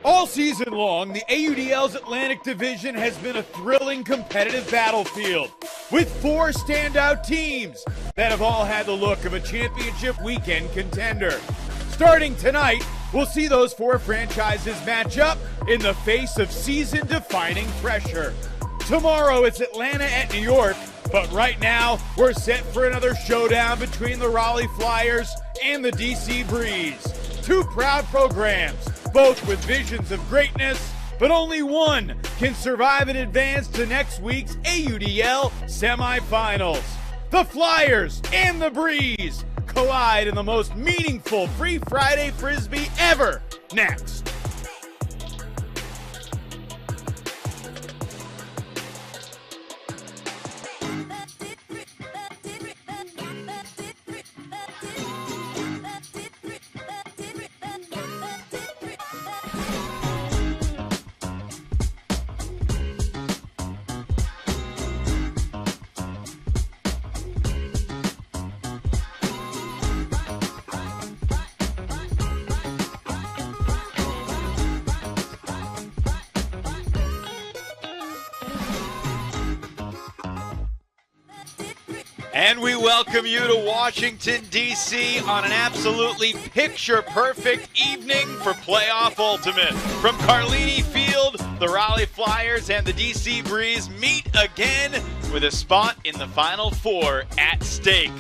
All season long, the AUDL's Atlantic Division has been a thrilling competitive battlefield with 4 standout teams that have all had the look of a championship weekend contender. Starting tonight, we'll see those 4 franchises match up in the face of season-defining pressure. Tomorrow, it's Atlanta at New York, but right now, we're set for another showdown between the Raleigh Flyers and the DC Breeze. 2 proud programs, both with visions of greatness, but only one can survive and advance to next week's AUDL semifinals. The Flyers and the Breeze collide in the most meaningful Free Friday Frisbee ever. Next. And we welcome you to Washington, D.C. on an absolutely picture-perfect evening for Playoff Ultimate. From Carlini Field, the Raleigh Flyers and the D.C. Breeze meet again with a spot in the Final Four at stake.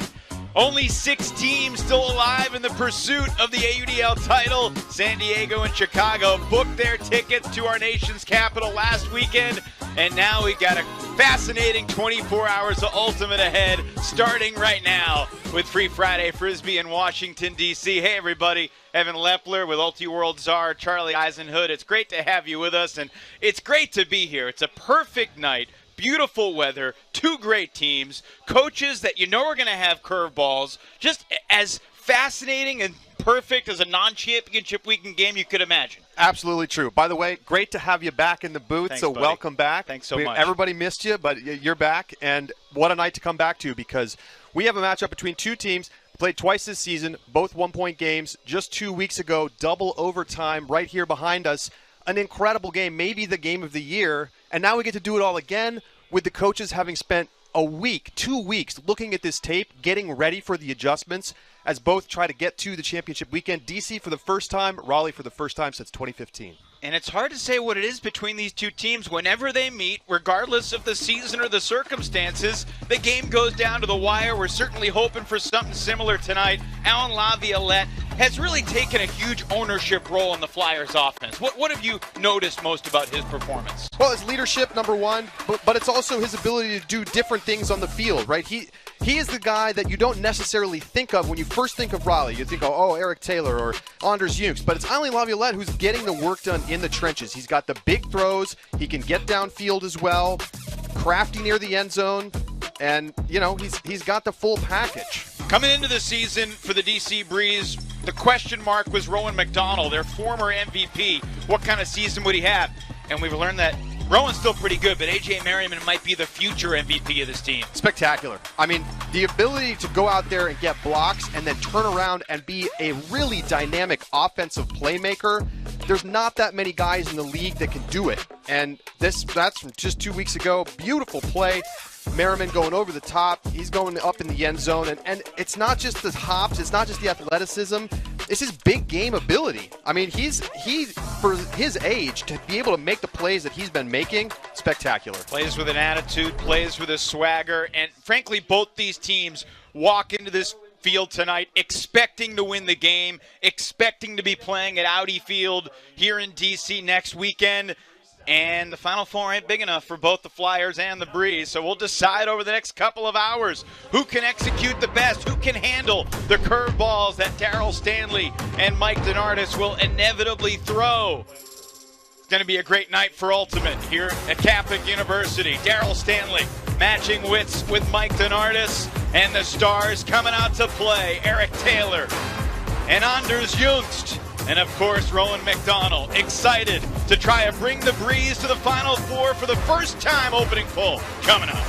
Only 6 teams still alive in the pursuit of the AUDL title. San Diego and Chicago booked their tickets to our nation's capital last weekend. And now we got a fascinating 24 hours of Ultimate ahead, starting right now with Free Friday Frisbee in Washington, D.C. Hey, everybody. Evan Lepler with Ulti-World Czar, Charlie Eisenhood. It's great to have you with us, and it's great to be here. It's a perfect night. Beautiful weather, 2 great teams, coaches that you know are going to have curveballs, just as fascinating and perfect as a non-championship weekend game you could imagine. Absolutely true. By the way, great to have you back in the booth. Thanks, so buddy. Welcome back. Thanks so much. Everybody missed you, but you're back, and what a night to come back to, because we have a matchup between 2 teams played twice this season, both 1-point games. Just 2 weeks ago, double overtime right here behind us. An incredible game, maybe the game of the year, and now we get to do it all again with the coaches having spent a week, 2 weeks, looking at this tape, getting ready for the adjustments as both try to get to the championship weekend. DC for the first time, Raleigh for the first time since 2015. And it's hard to say what it is between these 2 teams. Whenever they meet, regardless of the season or the circumstances, the game goes down to the wire. We're certainly hoping for something similar tonight. Alan Laviolette has really taken a huge ownership role in the Flyers offense. What have you noticed most about his performance? Well, it's leadership, number one, but it's also his ability to do different things on the field, right? He is the guy that you don't necessarily think of when you first think of Raleigh. You think of, Eric Taylor or Anders Junks, but it's Alan Laviolette who's getting the work done in the trenches. He's got the big throws. He can get downfield as well, crafty near the end zone, and, he's got the full package. Coming into the season for the DC Breeze, the question mark was Rowan McDonald, their former MVP. What kind of season would he have? And we've learned that Rowan's still pretty good, but A.J. Merriman might be the future MVP of this team. Spectacular. I mean, the ability to go out there and get blocks and then turn around and be a really dynamic offensive playmaker, there's not that many guys in the league that can do it. And that's from just 2 weeks ago. Beautiful play. Merriman going over the top. He's going up in the end zone. And it's not just the hops. It's not just the athleticism. It's his big game ability. I mean, he for his age, to be able to make the plays that he's been making, spectacular. Plays with an attitude, plays with a swagger. And frankly, both these teams walk into this field tonight expecting to win the game, expecting to be playing at Audi Field here in D.C. next weekend. And the Final Four ain't big enough for both the Flyers and the Breeze, so we'll decide over the next couple of hours who can execute the best, who can handle the curveballs that Darryl Stanley and Mike DeNardis will inevitably throw. It's going to be a great night for Ultimate here at Catholic University. Darryl Stanley matching wits with Mike DeNardis, and the stars coming out to play, Eric Taylor and Anders Junks. And, of course, Rowan McDonald, excited to try and bring the Breeze to the Final Four for the first time. Opening pull coming up.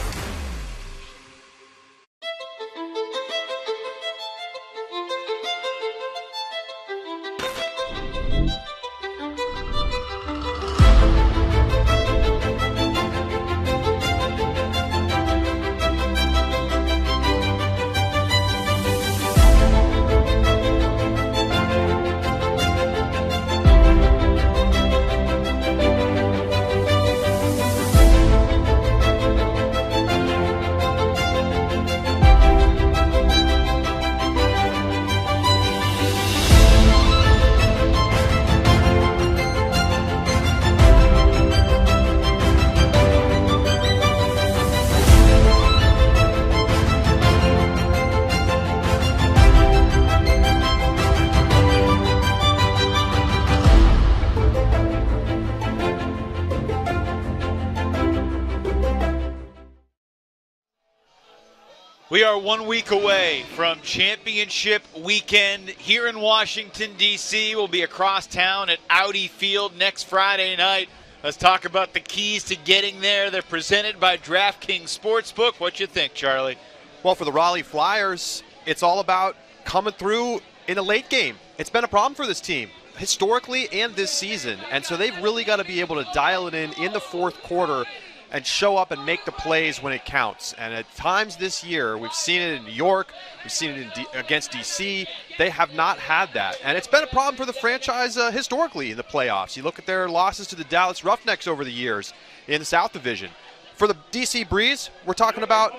We are 1 week away from championship weekend here in Washington, D.C. We'll be across town at Audi Field next Friday night. Let's talk about the keys to getting there. They're presented by DraftKings Sportsbook. What you think, Charlie? Well, for the Raleigh Flyers, it's all about coming through in a late game. It's been a problem for this team, historically and this season. And so they've really got to be able to dial it in the fourth quarter and show up and make the plays when it counts. And at times this year, we've seen it in New York, we've seen it against DC. They have not had that. And it's been a problem for the franchise historically in the playoffs. You look at their losses to the Dallas Roughnecks over the years in the South Division. For the DC Breeze, we're talking about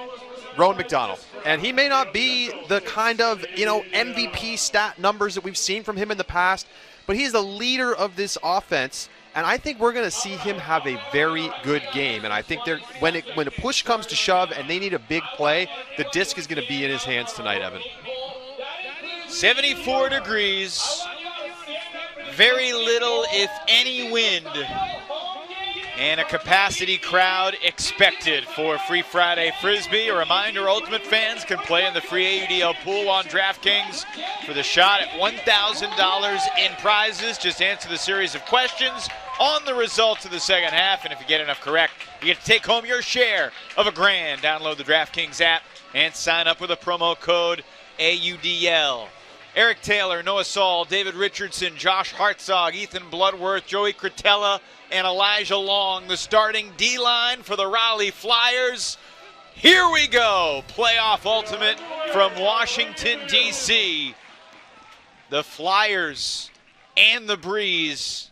Rowan McDonald. And he may not be the kind of, MVP stat numbers that we've seen from him in the past, but he's the leader of this offense. And I think we're going to see him have a very good game. And I think when a push comes to shove and they need a big play, the disc is going to be in his hands tonight, Evan. 74 degrees, very little, if any, wind, and a capacity crowd expected for Free Friday Frisbee. A reminder, Ultimate fans can play in the free AUDL pool on DraftKings for the shot at $1,000 in prizes. Just answer the series of questions on the results of the second half, and if you get enough correct, you get to take home your share of $1,000. Download the DraftKings app and sign up with a promo code AUDL. Eric Taylor, Noah Saul, David Richardson, Josh Hartzog, Ethan Bloodworth, Joey Cretella, and Elijah Long, the starting D-line for the Raleigh Flyers. Here we go, Playoff Ultimate from Washington, D.C. The Flyers and the Breeze.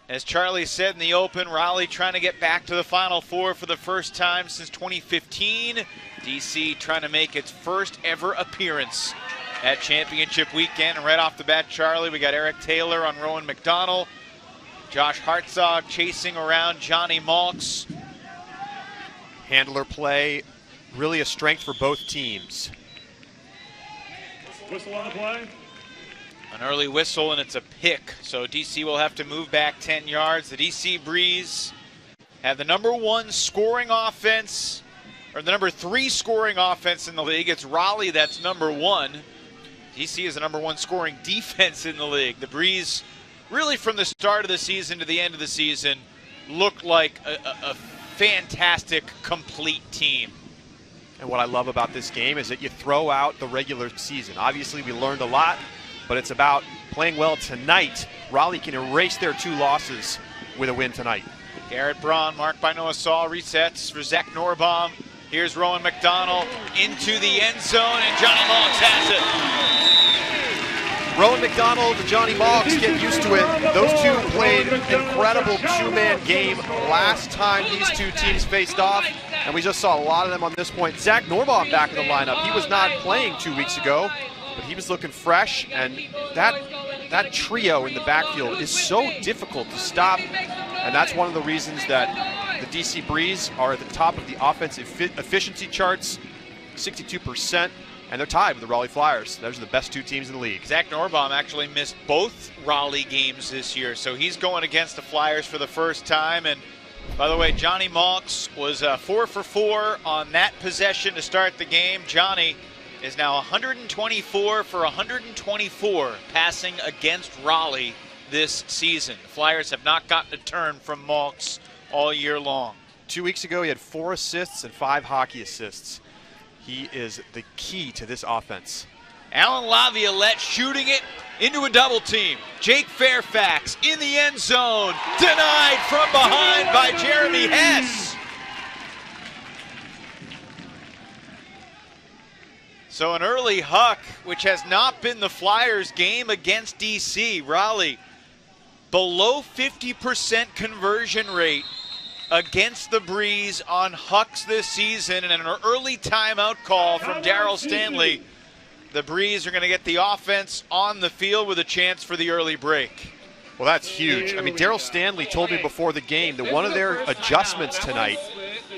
As Charlie said in the open, Raleigh trying to get back to the Final Four for the first time since 2015. D.C. trying to make its first ever appearance at championship weekend. And right off the bat, Charlie, we got Eric Taylor on Rowan McDonald. Josh Hartzog chasing around Johnny Malks. Handler play, really a strength for both teams. Whistle on the play. An early whistle, and it's a pick. So DC will have to move back 10 yards. The DC Breeze have the #1 scoring offense, or the #3 scoring offense in the league. It's Raleigh that's #1. DC is the #1 scoring defense in the league. The Breeze, really from the start of the season to the end of the season, looked like a fantastic, complete team. And what I love about this game is that you throw out the regular season. Obviously, we learned a lot, but it's about playing well tonight. Raleigh can erase their 2 losses with a win tonight. Garrett Braun, marked by Noah Saul, resets for Zach Norbaum. Here's Rowan McDonald into the end zone, and Johnny Malks has it. Rowan McDonald and Johnny Malks, get used to it. Those two played an incredible 2-man game last time these two teams faced off, and we just saw a lot of them on this point. Zach Norbaum back in the lineup. He was not playing 2 weeks ago, but he was looking fresh, and that trio in the backfield is so difficult to stop, and that's one of the reasons that the DC Breeze are at the top of the offensive efficiency charts, 62%. And they're tied with the Raleigh Flyers. Those are the best 2 teams in the league. Zach Norbaum actually missed both Raleigh games this year, so he's going against the Flyers for the first time. And by the way, Johnny Malks was 4 for 4 on that possession to start the game. Johnny is now 124 for 124 passing against Raleigh this season. The Flyers have not gotten a turn from Malks all year long. 2 weeks ago, he had 4 assists and 5 hockey assists. He is the key to this offense. Alan Laviolette shooting it into a double team. Jake Fairfax in the end zone. Denied from behind by Jeremy Hess. So an early huck, which has not been the Flyers' game against DC. Raleigh below 50% conversion rate against the Breeze on hucks this season, and an early timeout call from Darryl Stanley. The Breeze are going to get the offense on the field with a chance for the early break. Well, that's huge. I mean, Darryl Stanley told me before the game that one of their adjustments tonight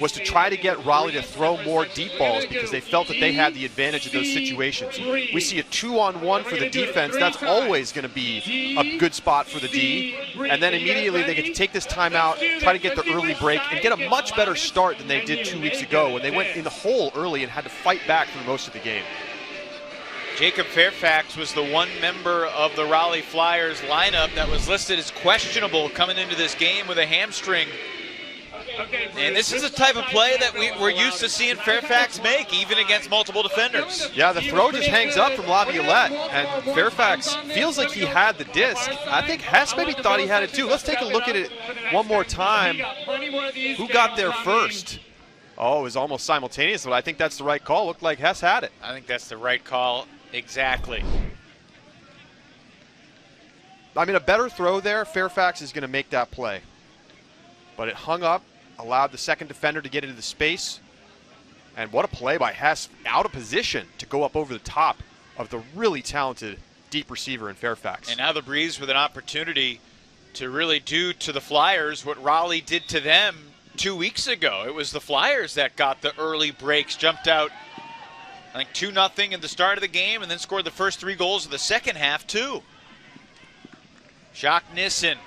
was to try to get Raleigh to throw more deep balls because they felt that they had the advantage of those situations. We see a 2-on-1 for the defense. That's always going to be a good spot for the D. And then immediately they get to take this timeout, try to get the early break, and get a much better start than they did 2 weeks ago when they went in the hole early and had to fight back through most of the game. Jacob Fairfax was the one member of the Raleigh Flyers lineup that was listed as questionable coming into this game with a hamstring. And this is the type of play that we're used to seeing Fairfax make, even against multiple defenders. Yeah, the throw just hangs up from Laviolette, and Fairfax feels like he had the disc. I think Hess maybe thought he had it too. Let's take a look at it one more time. Who got there first? Oh, it was almost simultaneous, but I think that's the right call. Looked like Hess had it. I think that's the right call. Exactly. I mean, a better throw there, Fairfax is going to make that play. But it hung up, allowed the second defender to get into the space. And what a play by Hess, out of position to go up over the top of the really talented deep receiver in Fairfax. And now the Breeze with an opportunity to really do to the Flyers what Raleigh did to them 2 weeks ago. It was the Flyers that got the early breaks, jumped out, I think 2-0 in the start of the game, and then scored the first 3 goals of the second half, too. Jacques Nissen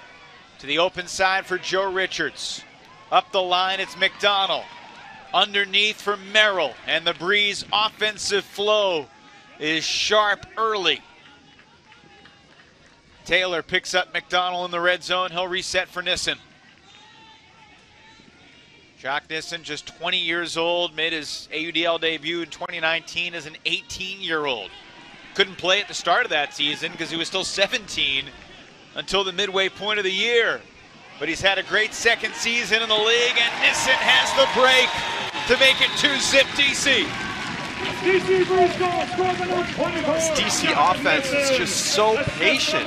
to the open side for Joe Richards. Up the line, it's McDonald. Underneath for Merrill, and the Breeze offensive flow is sharp early. Taylor picks up McDonald in the red zone. He'll reset for Nissen. Jacques Nissen, just 20 years old, made his AUDL debut in 2019 as an 18-year-old. Couldn't play at the start of that season because he was still 17 until the midway point of the year. But he's had a great second season in the league, and Nissen has the break to make it 2-zip DC. This DC offense is just so patient.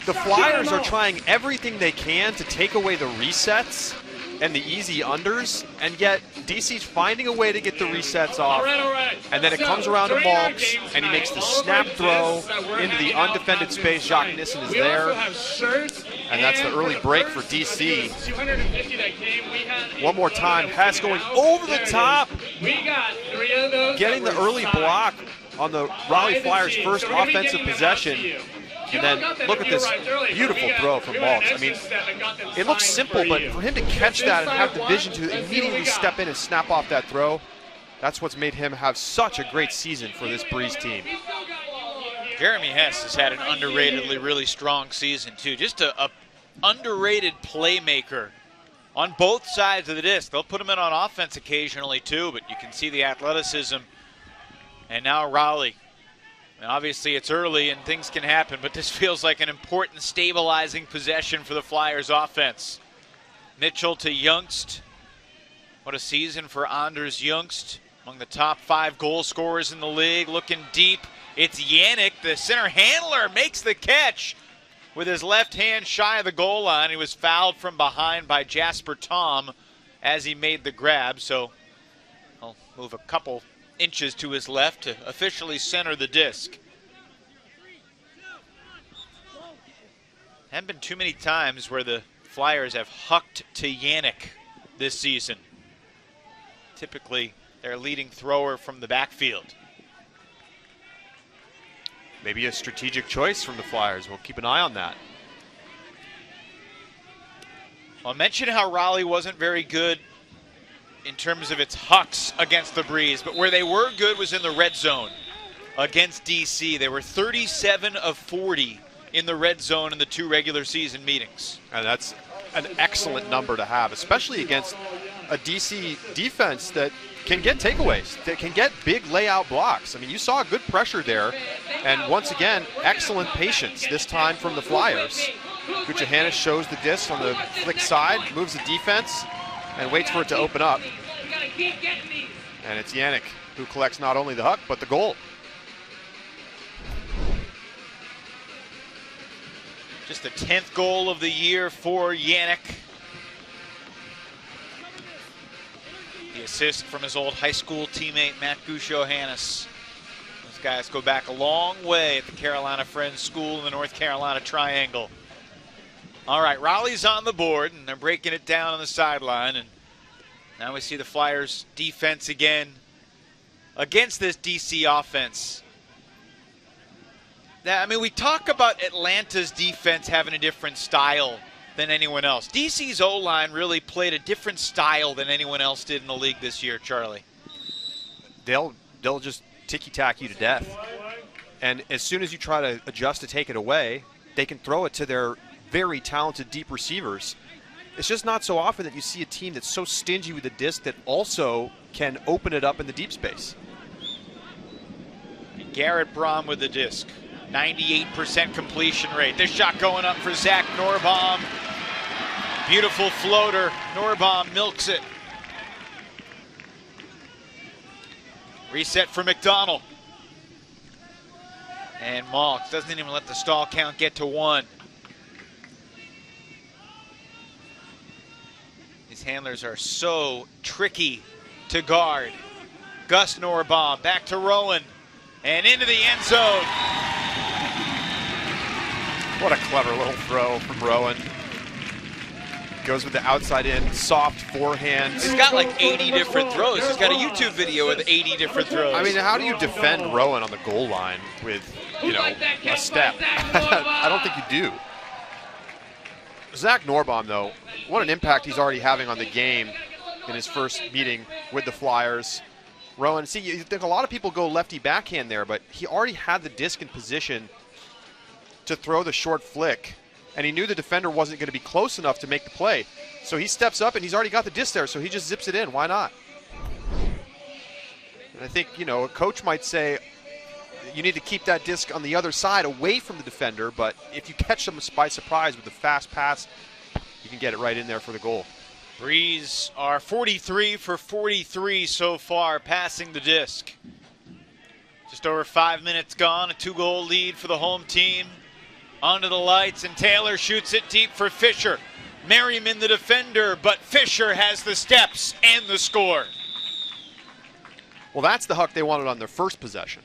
The Flyers are trying everything they can to take away the resets and the easy unders, and yet DC's finding a way to get the resets off, and then it comes around to Malks, and he makes the snap throw into the undefended space. Jacques Nissen is there, and that's the early break for DC. One more time, Hess going over the top, getting the early block on the Raleigh Flyers' first offensive possession. And then look at this beautiful throw from Malks. I mean, it looks simple, but for him to catch that and have the vision to immediately step in and snap off that throw, that's what's made him have such a great season for this Breeze team. Jeremy Hess has had an underratedly really strong season, too. Just a underrated playmaker on both sides of the disc. They'll put him in on offense occasionally, too, but you can see the athleticism. And now Raleigh. And obviously it's early and things can happen, but this feels like an important stabilizing possession for the Flyers offense. Mitchell to Youngst. What a season for Anders Youngst, among the top 5 goal scorers in the league. Looking deep, it's Yannick, the center handler, makes the catch with his left hand shy of the goal line. He was fouled from behind by Jasper Tom as he made the grab, so I'll move a couple inches to his left to officially center the disc. Haven't been too many times where the Flyers have hucked to Yannick this season. Typically their leading thrower from the backfield. Maybe a strategic choice from the Flyers. We'll keep an eye on that. I'll mention how Raleigh wasn't very good in terms of its hucks against the Breeze, but where they were good was in the red zone against DC. They were 37 of 40 in the red zone in the 2 regular season meetings. And that's an excellent number to have, especially against a DC defense that can get takeaways, that can get big layout blocks. I mean, you saw good pressure there, and once again, excellent patience, this time from the Flyers. Guchahanis shows the disc on the flick side, moves the defense, and waits for it to open up. And it's Yannick who collects not only the huck, but the goal. Just the 10th goal of the year for Yannick. The assist from his old high school teammate, Matt Guchahanis. Those guys go back a long way at the Carolina Friends School in the North Carolina Triangle. All right, Raleigh's on the board, and they're breaking it down on the sideline. And Now we see the Flyers defense again against this DC offense. I mean, we talk about Atlanta's defense having a different style than anyone else. DC's O-line really played a different style than anyone else did in the league this year, Charlie. They'll just ticky-tack you to death. And as soon as you try to adjust to take it away, they can throw it to their very talented deep receivers. It's just not so often that you see a team that's so stingy with the disc that also can open it up in the deep space. Garrett Braun with the disc. 98% completion rate. This shot going up for Zach Norbaum. Beautiful floater. Norbaum milks it. Reset for McDonald. And Malks doesn't even let the stall count get to 1. These handlers are so tricky to guard. Gus Norbaum back to Rowan and into the end zone. What a clever little throw from Rowan. Goes with the outside in, soft forehand. He's got like 80 different throws. He's got a YouTube video with 80 different throws. I mean, how do you defend Rowan on the goal line with, a step? I don't think you do. Zach Norbaum, though, what an impact he's already having on the game in his first meeting with the Flyers. Rowan, see, you think a lot of people go lefty backhand there, but he already had the disc in position to throw the short flick, and he knew the defender wasn't going to be close enough to make the play. So he steps up, and he's already got the disc there, so he just zips it in. Why not? And I think, a coach might say you need to keep that disc on the other side away from the defender, but if you catch them by surprise with a fast pass, you can get it right in there for the goal. Breeze are 43 for 43 so far, passing the disc. Just over 5 minutes gone, a 2-goal lead for the home team. Onto the lights, and Taylor shoots it deep for Fisher. Merriman the defender, but Fisher has the steps and the score. Well, that's the huck they wanted on their first possession.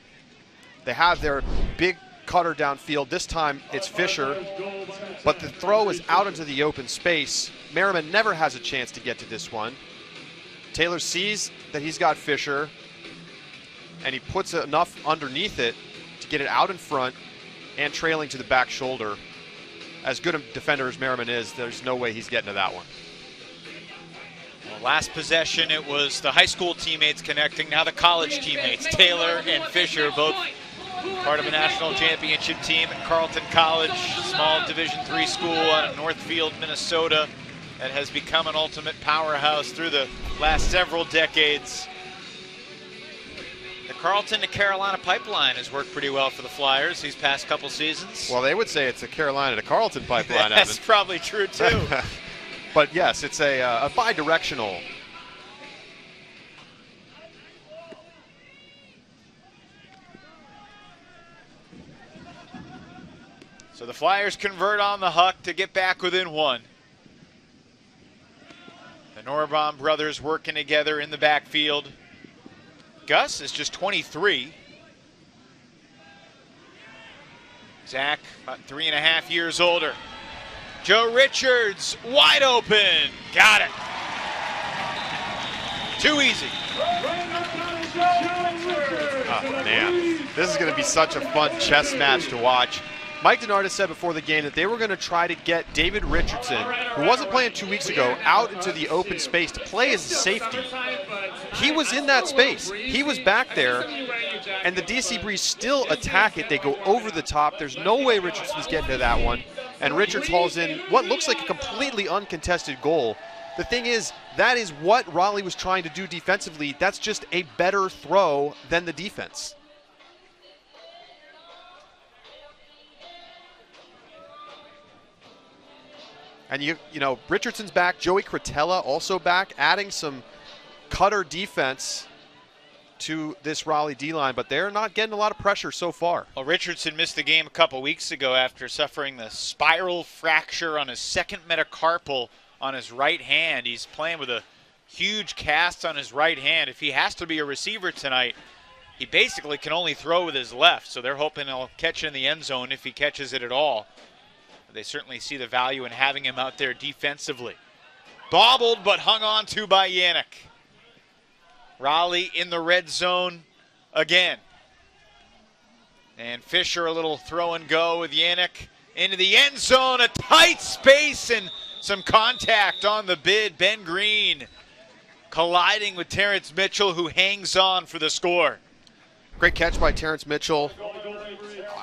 They have their big cutter downfield. This time it's Fisher, but the throw is out into the open space. Merriman never has a chance to get to this one. Taylor sees that he's got Fisher, and he puts enough underneath it to get it out in front and trailing to the back shoulder. As good a defender as Merriman is, there's no way he's getting to that one. Well, last possession, it was the high school teammates connecting. Now the college teammates, Taylor and Fisher, both part of a national championship team at Carleton College, small Division III school out of Northfield, Minnesota, that has become an ultimate powerhouse through the last several decades. The Carleton to Carolina pipeline has worked pretty well for the Flyers these past couple seasons. Well, they would say it's a Carolina to Carleton pipeline. That's probably true, too. But yes, it's a bi-directional. So the Flyers convert on the huck to get back within 1. The Norbaum brothers working together in the backfield. Gus is just 23. Zach, about 3.5 years older. Joe Richards, wide open. Got it. Too easy. Oh, man. This is going to be such a fun chess match to watch. Mike Denard said before the game that they were going to try to get David Richardson, who wasn't playing 2 weeks ago, out into the open space to play as a safety. He was in that space. He was back there, and the DC Breeze still attack it. They go over the top. There's no way Richardson's getting to that one. And Richards hauls in what looks like a completely uncontested goal. The thing is, that is what Raleigh was trying to do defensively. That's just a better throw than the defense. And you know, Richardson's back, Joey Cretella also back, adding some cutter defense to this Raleigh D-line, but they're not getting a lot of pressure so far. Well, Richardson missed the game a couple weeks ago after suffering the spiral fracture on his second metacarpal on his right hand. He's playing with a huge cast on his right hand. If he has to be a receiver tonight, he basically can only throw with his left, so they're hoping he'll catch it in the end zone if he catches it at all. They certainly see the value in having him out there defensively. Bobbled, but hung on to by Yannick. Raleigh in the red zone again. And Fisher a little throw and go with Yannick into the end zone. A tight space and some contact on the bid. Ben Green colliding with Terrence Mitchell, who hangs on for the score. Great catch by Terrence Mitchell.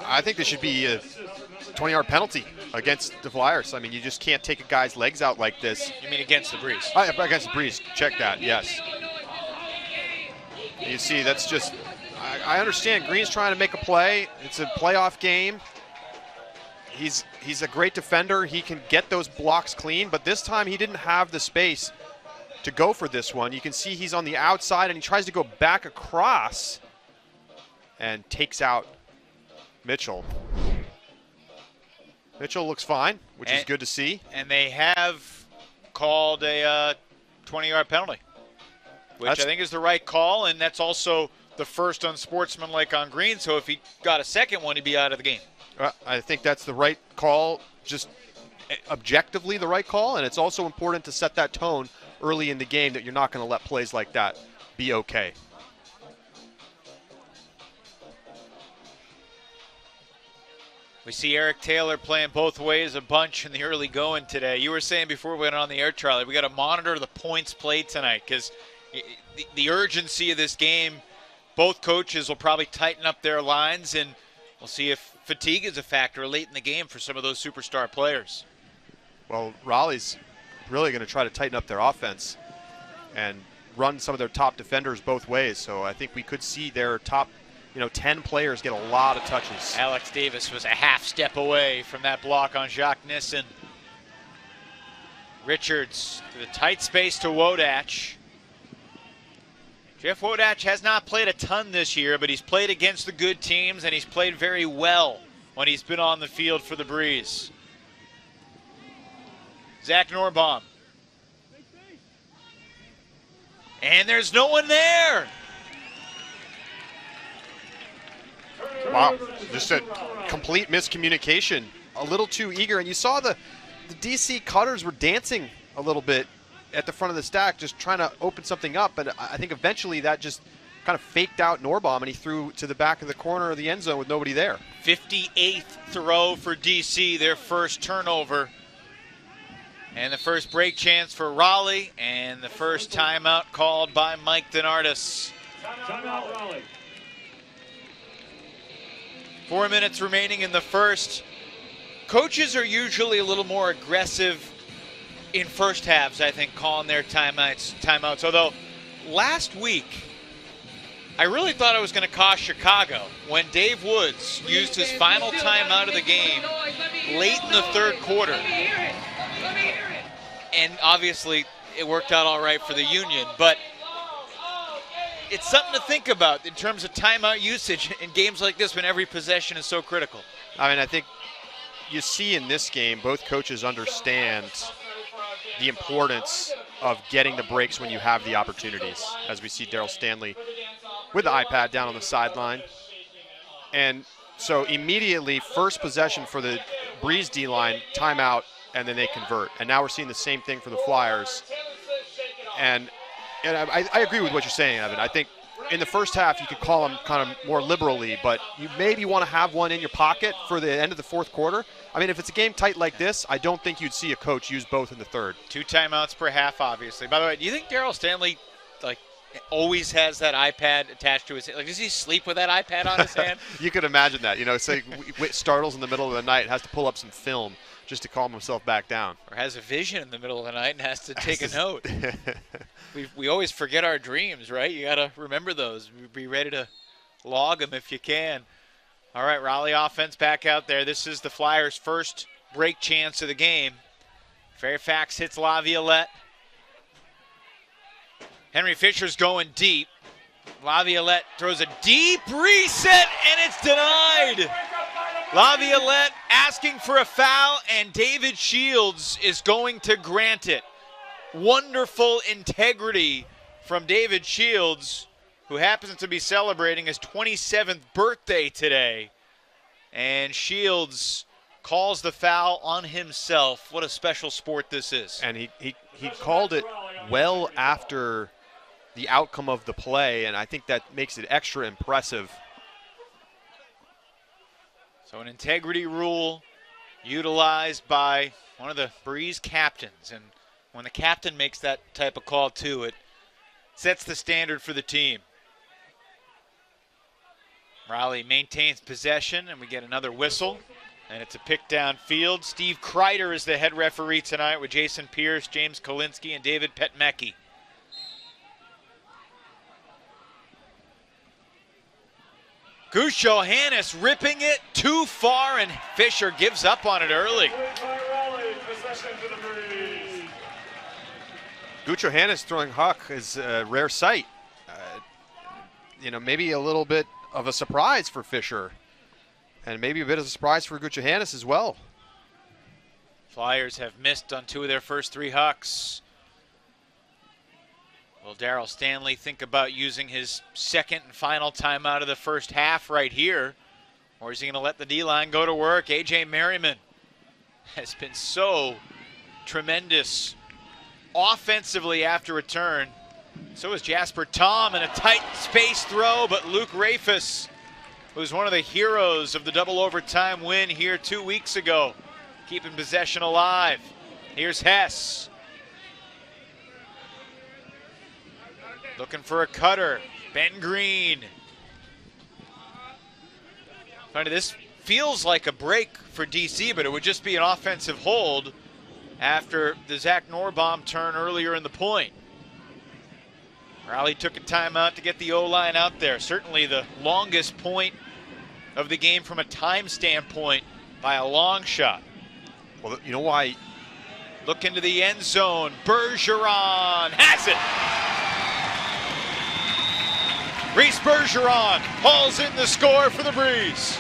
I think this should be a 20-yard penalty against the Flyers. I mean, you just can't take a guy's legs out like this. You mean against the Breeze? Against the Breeze. Check that, yes. You see, that's just, I understand Green's trying to make a play. It's a playoff game. He's a great defender. He can get those blocks clean, but this time he didn't have the space to go for this one. You can see he's on the outside, and he tries to go back across and takes out Mitchell. Mitchell looks fine, which is good to see. And they have called a 20-yard penalty, which I think is the right call, and that's also the first unsportsmanlike on Green, so if he got a second one, he'd be out of the game. I think that's the right call, just objectively the right call, and it's also important to set that tone early in the game that you're not going to let plays like that be okay. We see Eric Taylor playing both ways a bunch in the early going today. You were saying before we went on the air, Charlie, we got to monitor the points played tonight because the urgency of this game, both coaches will probably tighten up their lines, and we'll see if fatigue is a factor late in the game for some of those superstar players. Well, Raleigh's really going to try to tighten up their offense and run some of their top defenders both ways. So I think we could see their top 10 players get a lot of touches. Alex Davis was a half step away from that block on Jacques Nissen. Richards to the tight space to Wodach. Jeff Wodach has not played a ton this year, but he's played against the good teams, and he's played very well when he's been on the field for the Breeze. Zach Norbaum. And there's no one there. Wow, just a complete miscommunication. A little too eager, and you saw the DC cutters were dancing a little bit at the front of the stack, just trying to open something up, but I think eventually that just kind of faked out Norbaum, and he threw to the back of the corner of the end zone with nobody there. 58th throw for DC, their first turnover. And the first break chance for Raleigh, and the first timeout called by Mike Donardis. Timeout, Raleigh. 4 minutes remaining in the first. Coaches are usually a little more aggressive in first halves, I think, calling their timeouts. Although last week, I really thought it was going to cost Chicago when Dave Woods used his final timeout of the game late in the third quarter. And obviously, it worked out all right for the Union, but it's something to think about in terms of timeout usage in games like this when every possession is so critical. I mean, I think you see in this game, both coaches understand the importance of getting the breaks when you have the opportunities, as we see Daryl Stanley with the iPad down on the sideline. And so immediately, first possession for the Breeze D-line, timeout, and then they convert. And now we're seeing the same thing for the Flyers. And I agree with what you're saying, Evan. I think in the first half you could call them kind of more liberally, but you maybe want to have one in your pocket for the end of the fourth quarter. I mean, if it's a game tight like this, I don't think you'd see a coach use both in the third. 2 timeouts per half, obviously. By the way, do you think Daryl Stanley always has that iPad attached to his hand? Like, does he sleep with that iPad on his hand? You could imagine that. Say startles in the middle of the night, has to pull up some film just to calm himself back down. Or has a vision in the middle of the night and has to take a note. We always forget our dreams, right? You got to remember those. Be ready to log them if you can. All right, Raleigh offense back out there. This is the Flyers' first break chance of the game. Fairfax hits Laviolette. Henry Fisher's going deep. Laviolette throws a deep reset, and it's denied. Laviolette asking for a foul, and David Shields is going to grant it. Wonderful integrity from David Shields, who happens to be celebrating his 27th birthday today. And Shields calls the foul on himself. What a special sport this is. And he called it well after the outcome of the play, and I think that makes it extra impressive. So an integrity rule utilized by one of the Breeze captains, and when the captain makes that type of call too, it sets the standard for the team. Raleigh maintains possession, and we get another whistle, and it's a pick downfield. Steve Kreider is the head referee tonight with Jason Pierce, James Kolinsky, and David Petmecki. Gush Johannes ripping it too far, and Fisher gives up on it early. Gush Johannes throwing Huck is a rare sight. Maybe a little bit of a surprise for Fisher, and maybe a bit of a surprise for Gush Johannes as well. Flyers have missed on 2 of their first 3 Hucks. Will Darryl Stanley think about using his second and final timeout of the first half right here? Or is he going to let the D-line go to work? A.J. Merriman has been so tremendous offensively after return. So is Jasper Tom in a tight space throw, but Luke Rafus, who's one of the heroes of the double overtime win here 2 weeks ago, keeping possession alive. Here's Hess. Looking for a cutter. Ben Green. Funny, this feels like a break for DC, but it would just be an offensive hold after the Zach Norbaum turn earlier in the point. Raleigh took a timeout to get the O-line out there. Certainly the longest point of the game from a time standpoint by a long shot. Well, you know why? Look into the end zone. Bergeron has it. Reese Bergeron hauls in the score for the Breeze.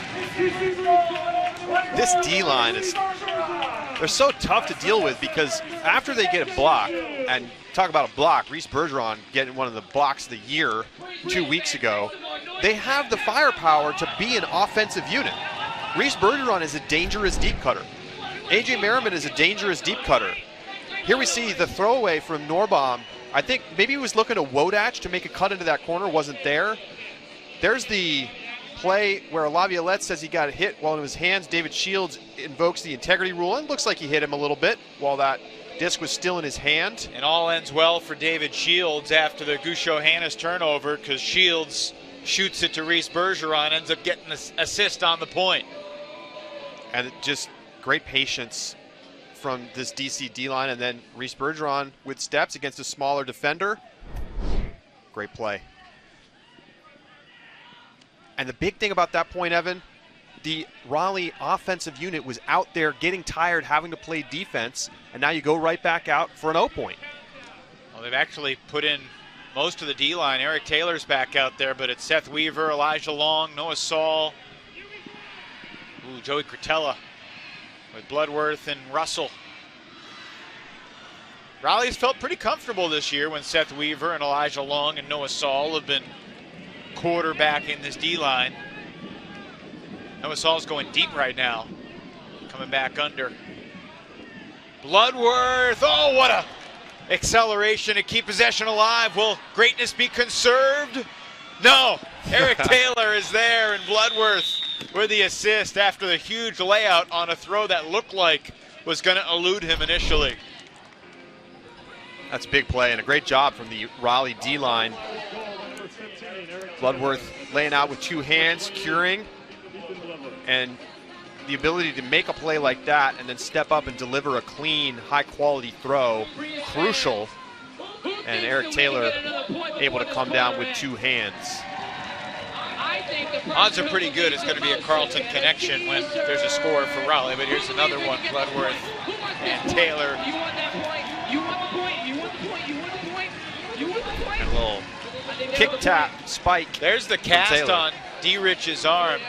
This D-line they're so tough to deal with, because after they get a block, and talk about a block, Reese Bergeron getting one of the blocks of the year 2 weeks ago, they have the firepower to be an offensive unit. Reese Bergeron is a dangerous deep cutter. A.J. Merriman is a dangerous deep cutter. Here we see the throwaway from Norbaum. I think maybe he was looking to Wodach to make a cut into that corner, wasn't there. There's the play where Laviolette says he got hit while in his hands. David Shields invokes the integrity rule, and looks like he hit him a little bit while that disc was still in his hand. And all ends well for David Shields after the Gush Johannes turnover, because Shields shoots it to Reese Bergeron, ends up getting the assist on the point. And just great patience from this DC D-line, and then Reese Bergeron with steps against a smaller defender. Great play. And the big thing about that point, Evan, the Raleigh offensive unit was out there getting tired, having to play defense, and now you go right back out for an O-point. Well, they've actually put in most of the D-line. Eric Taylor's back out there, but it's Seth Weaver, Elijah Long, Noah Saul, Joey Cretella with Bloodworth and Russell. Raleigh's felt pretty comfortable this year when Seth Weaver and Elijah Long and Noah Saul have been quarterbacking this D-line. Noah Saul's going deep right now, coming back under. Bloodworth, oh, what a acceleration to keep possession alive. Will greatness be conserved? No, Eric Taylor is there, and Bloodworth with the assist after the huge layout on a throw that looked like was going to elude him initially. That's a big play, and a great job from the Raleigh D-line. Bloodworth laying out with 2 hands, curing, and the ability to make a play like that and then step up and deliver a clean, high-quality throw, crucial. And Eric Taylor able to come down with 2 hands. Odds are pretty good it's going to be a Carleton connection when there's a score for Raleigh, but here's another one, Bloodworth and Taylor. And a little kick-tap spike. There's the cast on D-Rich's arm.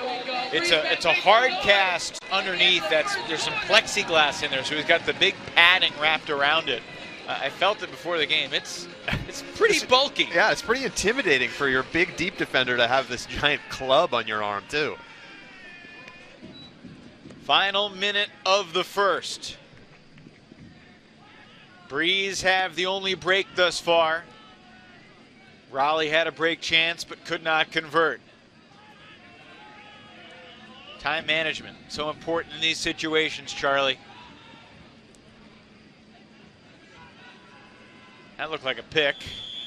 It's a hard cast underneath. There's some plexiglass in there, so he's got the big padding wrapped around it. I felt it before the game. It's pretty bulky. Yeah, it's pretty intimidating for your big deep defender to have this giant club on your arm too. Final minute of the first. Breeze have the only break thus far. Raleigh had a break chance but could not convert. Time management, so important in these situations, Charlie. That looked like a pick,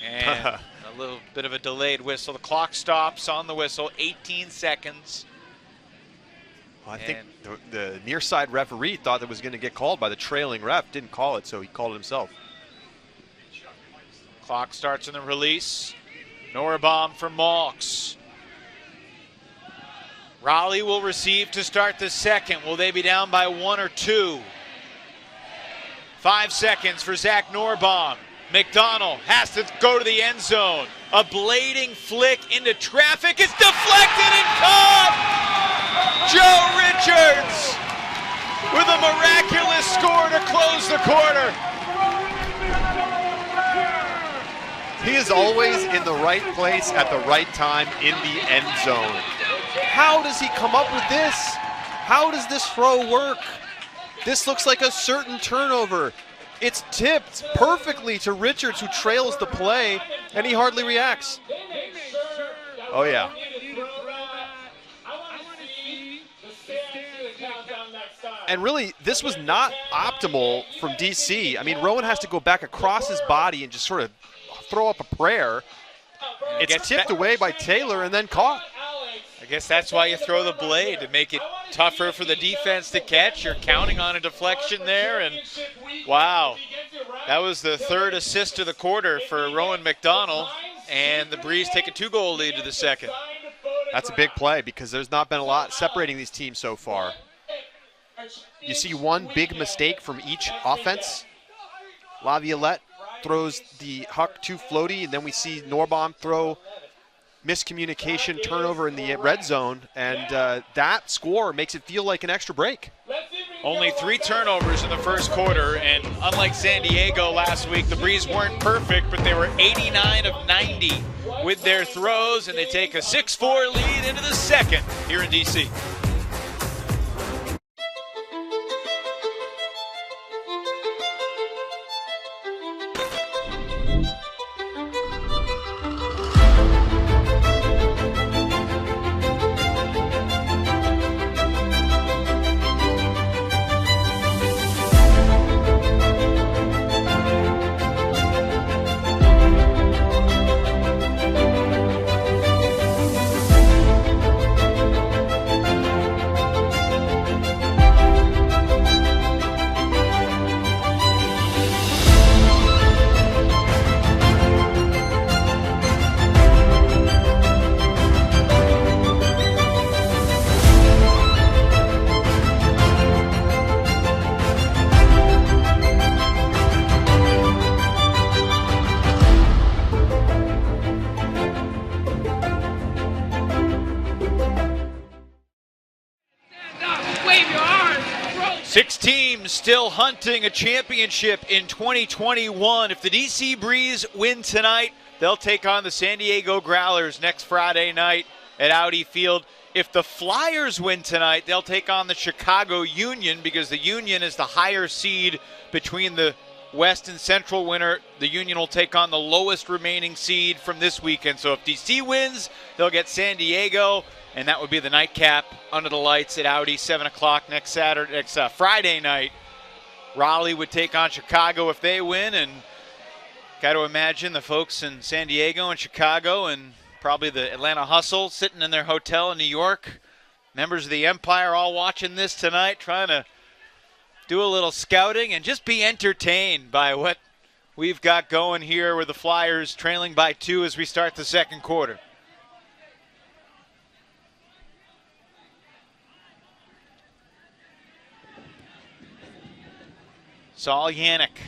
and a little bit of a delayed whistle. The clock stops on the whistle, 18 seconds. Well, I think the near side referee thought that was going to get called by the trailing ref. Didn't call it, so he called it himself. Clock starts in the release. Norbaum for Malks. Raleigh will receive to start the second. Will they be down by 1 or 2? 5 seconds for Zach Norbaum. McDonald has to go to the end zone. A blading flick into traffic is deflected and caught! Joe Richards with a miraculous score to close the quarter. He is always in the right place at the right time in the end zone. How does he come up with this? How does this throw work? This looks like a certain turnover. It's tipped perfectly to Richards, who trails the play, and he hardly reacts. Oh, yeah. And really, this was not optimal from DC. I mean, Rowan has to go back across his body and just sort of throw up a prayer. It's tipped away by Taylor and then caught. I guess that's why you throw the blade, to make it tougher for the defense to catch. You're counting on a deflection there, and wow. That was the third assist of the quarter for Rowan McDonald, and the Breeze take a 2-goal lead to the second. That's a big play because there's not been a lot separating these teams so far. You see one big mistake from each offense. Laviolette throws the huck too floaty, and then we see Norbaum throw miscommunication, turnover in the red zone, and that score makes it feel like an extra break. Only 3 turnovers in the first quarter, and unlike San Diego last week, the Breeze weren't perfect, but they were 89 of 90 with their throws, and they take a 6-4 lead into the second here in DC. Still hunting a championship in 2021. If the DC Breeze win tonight, they'll take on the San Diego Growlers next Friday night at Audi Field. If the Flyers win tonight, they'll take on the Chicago Union, because the Union is the higher seed between the West and Central winner. The Union will take on the lowest remaining seed from this weekend. So if DC wins, they'll get San Diego, and that would be the nightcap under the lights at Audi, 7 o'clock next Friday night. Raleigh would take on Chicago if they win, and got to imagine the folks in San Diego and Chicago and probably the Atlanta Hustle sitting in their hotel in New York, members of the Empire, all watching this tonight, trying to do a little scouting and just be entertained by what we've got going here with the Flyers trailing by 2 as we start the second quarter. Saul Yannick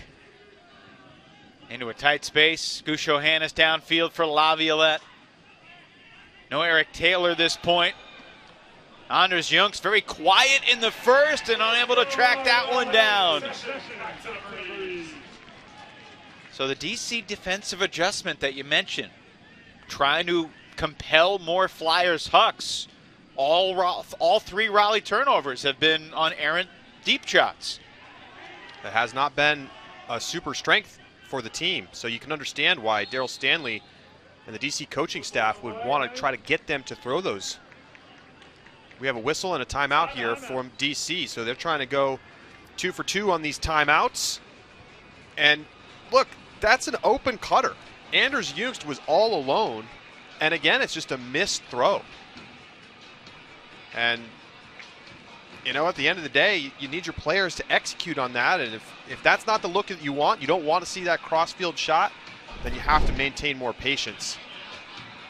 into a tight space. Gusho Hannes downfield for Laviolette. No Eric Taylor this point. Anders Young's very quiet in the first and unable to track that one down. So the DC defensive adjustment that you mentioned, trying to compel more Flyers hucks. all 3 Raleigh turnovers have been on errant deep shots. That has not been a super strength for the team, so you can understand why Daryl Stanley and the DC coaching staff would want to try to get them to throw those. We have a whistle and a timeout here from DC, so they're trying to go 2 for 2 on these timeouts. And look, that's an open cutter. Anders Jungst was all alone, and again, it's just a missed throw. And you know, at the end of the day, you need your players to execute on that, and if that's not the look that you want, you don't want to see that cross-field shot, then you have to maintain more patience.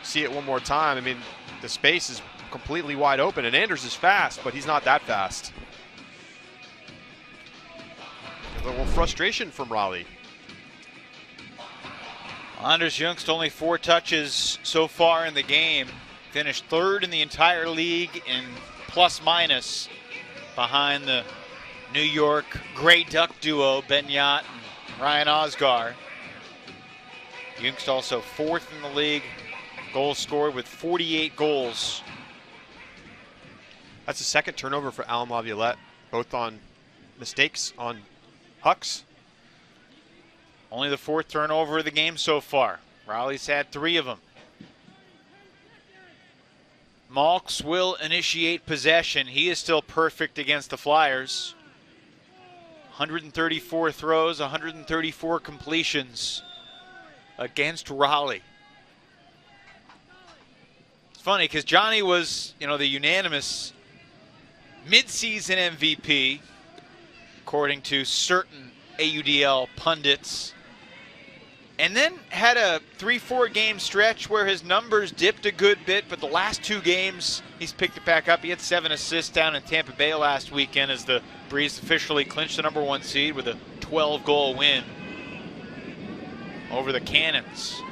See it one more time. I mean, the space is completely wide open, and Anders is fast, but he's not that fast. A little frustration from Raleigh. Anders Jungst only 4 touches so far in the game. Finished 3rd in the entire league in plus-minus behind the New York Grey Duck duo, Ben Yott and Ryan Osgar. Jungst also 4th in the league, goals scored with 48 goals. That's the 2nd turnover for Alan Laviolette, both on mistakes on hucks. Only the 4th turnover of the game so far. Raleigh's had 3 of them. Malks will initiate possession. He is still perfect against the Flyers. 134 throws, 134 completions against Raleigh. It's funny because Johnny was, you know, the unanimous mid-season MVP, according to certain AUDL pundits. And then had a 3-4 game stretch where his numbers dipped a good bit, but the last 2 games he's picked it back up. He had 7 assists down in Tampa Bay last weekend as the Breeze officially clinched the #1 seed with a 12-goal win over the Cannons.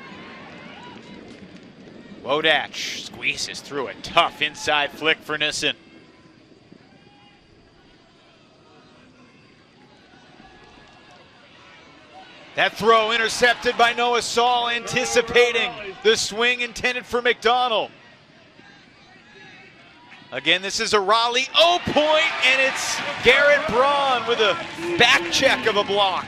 Wodach squeezes through a tough inside flick for Nissen. That throw intercepted by Noah Saul, anticipating the swing intended for McDonald. Again, this is a Raleigh point, and it's Garrett Braun with a back check of a block.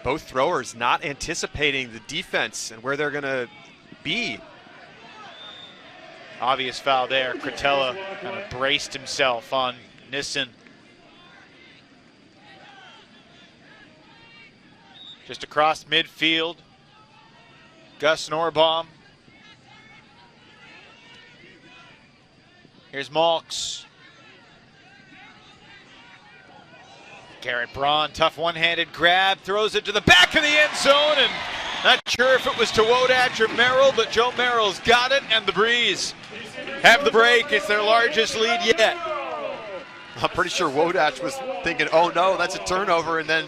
Both throwers not anticipating the defense and where they're going to be. Obvious foul there. Cretella kind of braced himself on Nissen. Just across midfield, Gus Norbaum. Here's Malks. Garrett Braun, tough one-handed grab, throws it to the back of the end zone, and not sure if it was to Wodach or Merrill, but Joe Merrill's got it, and the Breeze have the break. It's their largest lead yet. I'm pretty sure Wodach was thinking, oh no, that's a turnover, and then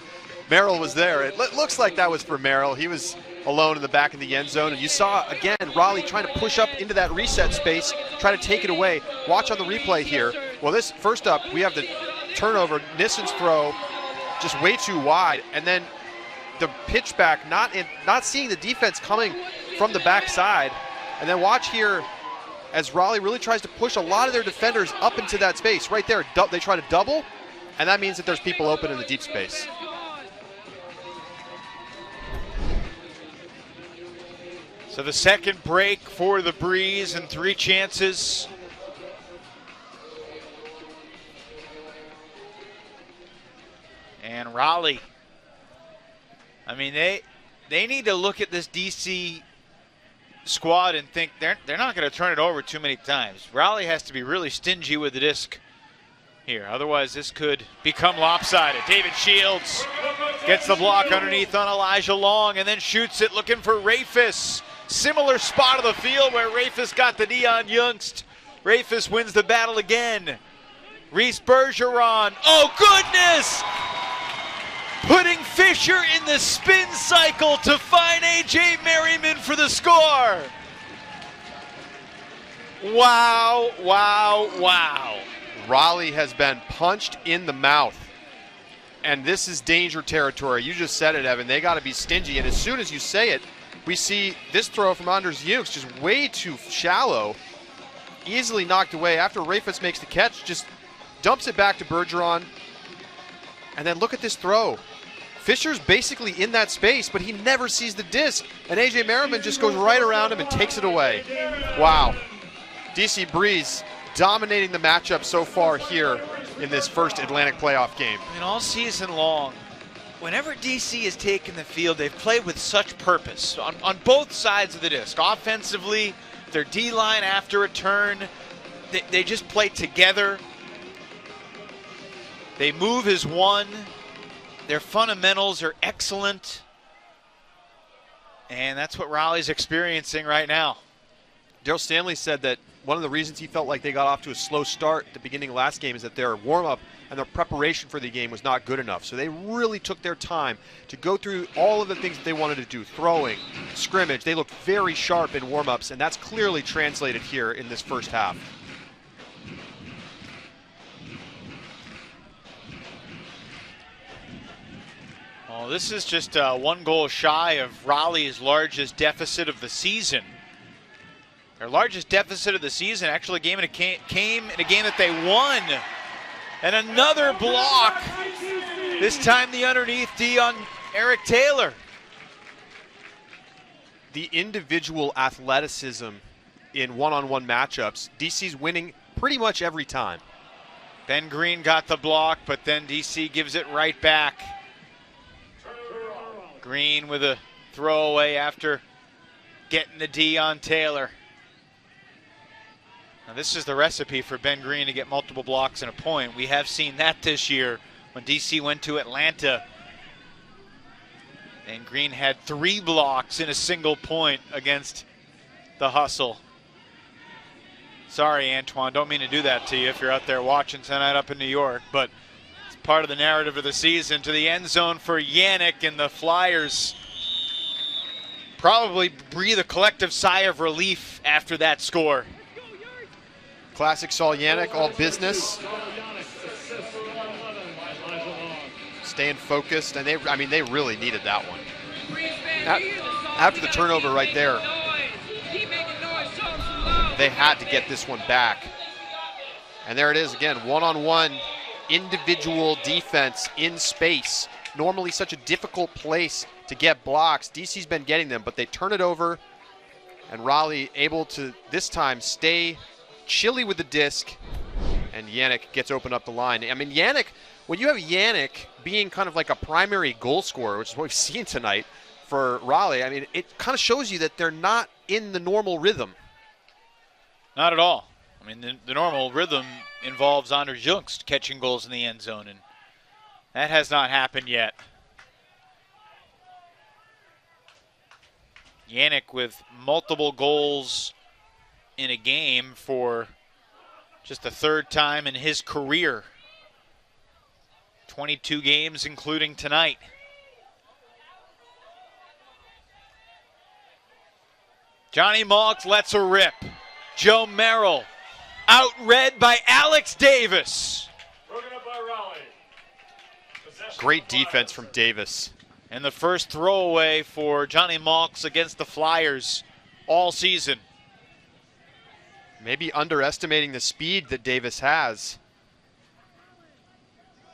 Merrill was there. It looks like that was for Merrill. He was alone in the back of the end zone. And you saw, again, Raleigh trying to push up into that reset space, try to take it away. Watch on the replay here. Well, this first up, we have the turnover, Nissen's throw, just way too wide. And then the pitch back, not seeing the defense coming from the backside. And then watch here as Raleigh really tries to push a lot of their defenders up into that space. Right there, they try to double, and that means that there's people open in the deep space. So the second break for the Breeze and 3 chances. And Raleigh, I mean, they need to look at this DC squad and think they're not going to turn it over too many times. Raleigh has to be really stingy with the disc here. Otherwise, this could become lopsided. David Shields gets the block underneath on Elijah Long and then shoots it looking for Rafis. Similar spot of the field where Rafis got the knee on Jungst. Rafis wins the battle again. Reese Bergeron. Oh, goodness! Putting Fisher in the spin cycle to find A.J. Merriman for the score. Wow, wow, wow. Raleigh has been punched in the mouth. And this is danger territory. You just said it, Evan. They got to be stingy. And as soon as you say it, we see this throw from Anders Jukes just way too shallow, easily knocked away after Rafus makes the catch, just dumps it back to Bergeron. And then look at this throw. Fisher's basically in that space, but he never sees the disc, and AJ Merriman just goes right around him and takes it away. Wow. DC Breeze dominating the matchup so far here in this first Atlantic playoff game. And all season long, whenever DC has taken the field, they've played with such purpose on both sides of the disc. Offensively, their D-line after a turn, they just play together. They move as one. Their fundamentals are excellent. And that's what Raleigh's experiencing right now. Daryl Stanley said that one of the reasons he felt like they got off to a slow start at the beginning of last game is that their warm-up and their preparation for the game was not good enough. So they really took their time to go through all of the things that they wanted to do, throwing, scrimmage. They looked very sharp in warm-ups, and that's clearly translated here in this first half. Well, this is just one goal shy of Raleigh's largest deficit of the season. Their largest deficit of the season actually came in a game that they won. And another block. This time the underneath D on Eric Taylor. The individual athleticism in one-on-one matchups, DC's winning pretty much every time. Ben Green got the block, but then DC gives it right back. Green with a throwaway after getting the D on Taylor. Now this is the recipe for Ben Green to get multiple blocks and a point. We have seen that this year when DC went to Atlanta. And Green had 3 blocks in a single point against the Hustle. Sorry, Antoine, don't mean to do that to you if you're out there watching tonight up in New York, but it's part of the narrative of the season. To the end zone for Yannick, and the Flyers probably breathe a collective sigh of relief after that score. Classic Saul Yannick, all business. Staying focused, and they really needed that one. After the turnover right there, they had to get this one back. And there it is again, one-on-one individual defense in space. Normally such a difficult place to get blocks. DC's been getting them, but they turn it over, and Raleigh able to this time stay chilly with the disc, and Yannick gets opened up the line. I mean, Yannick, when you have Yannick being kind of like a primary goal scorer, which is what we've seen tonight for Raleigh, I mean, it kind of shows you that they're not in the normal rhythm. Not at all. I mean, the normal rhythm involves Anders Jukes catching goals in the end zone, and that has not happened yet. Yannick with multiple goals in a game for just the 3rd time in his career. 22 games, including tonight. Johnny Malks lets a rip. Joe Merrill outread by Alex Davis. Great defense from Davis. And the first throwaway for Johnny Malks against the Flyers all season. Maybe underestimating the speed that Davis has.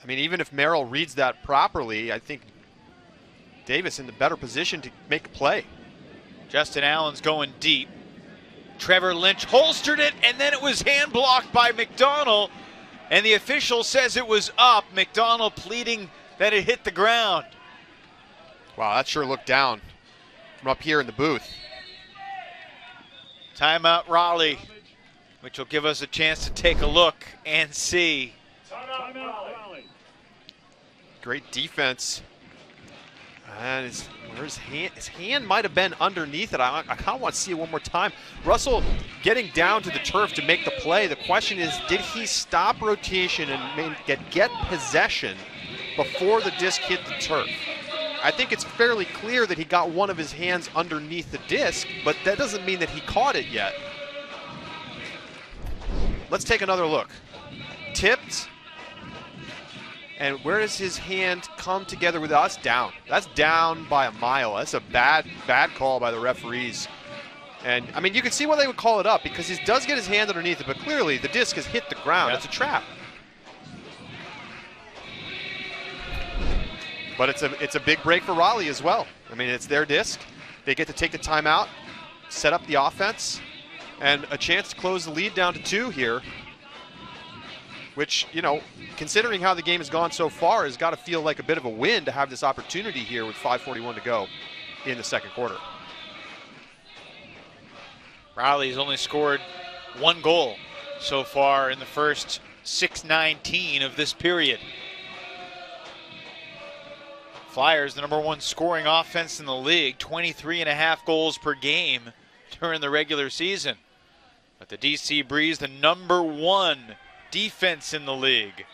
I mean, even if Merrill reads that properly, I think Davis in the better position to make a play. Justin Allen's going deep. Trevor Lynch holstered it, and then it was hand blocked by McDonald, and the official says it was up. McDonald pleading that it hit the ground. Wow, that sure looked down from up here in the booth. Timeout Raleigh, which will give us a chance to take a look and see. Great defense. And his hand might have been underneath it. I kind of want to see it one more time. Russell getting down to the turf to make the play. The question is, did he stop rotation and get possession before the disc hit the turf? I think it's fairly clear that he got one of his hands underneath the disc, but that doesn't mean that he caught it yet. Let's take another look. Tipped. And where does his hand come together with us? Down. That's down by a mile. That's a bad call by the referees. And, I mean, you can see why they would call it up, because he does get his hand underneath it, but clearly the disc has hit the ground. Yeah. It's a trap. But it's a big break for Raleigh as well. I mean, it's their disc. They get to take the timeout, set up the offense, and a chance to close the lead down to 2 here, which, you know, considering how the game has gone so far, has got to feel like a bit of a win to have this opportunity here with 5:41 to go in the second quarter. Raleigh's only scored 1 goal so far in the first 6:19 of this period. Flyers, the #1 scoring offense in the league, 23.5 goals per game during the regular season. But the DC Breeze, the #1 defense in the league,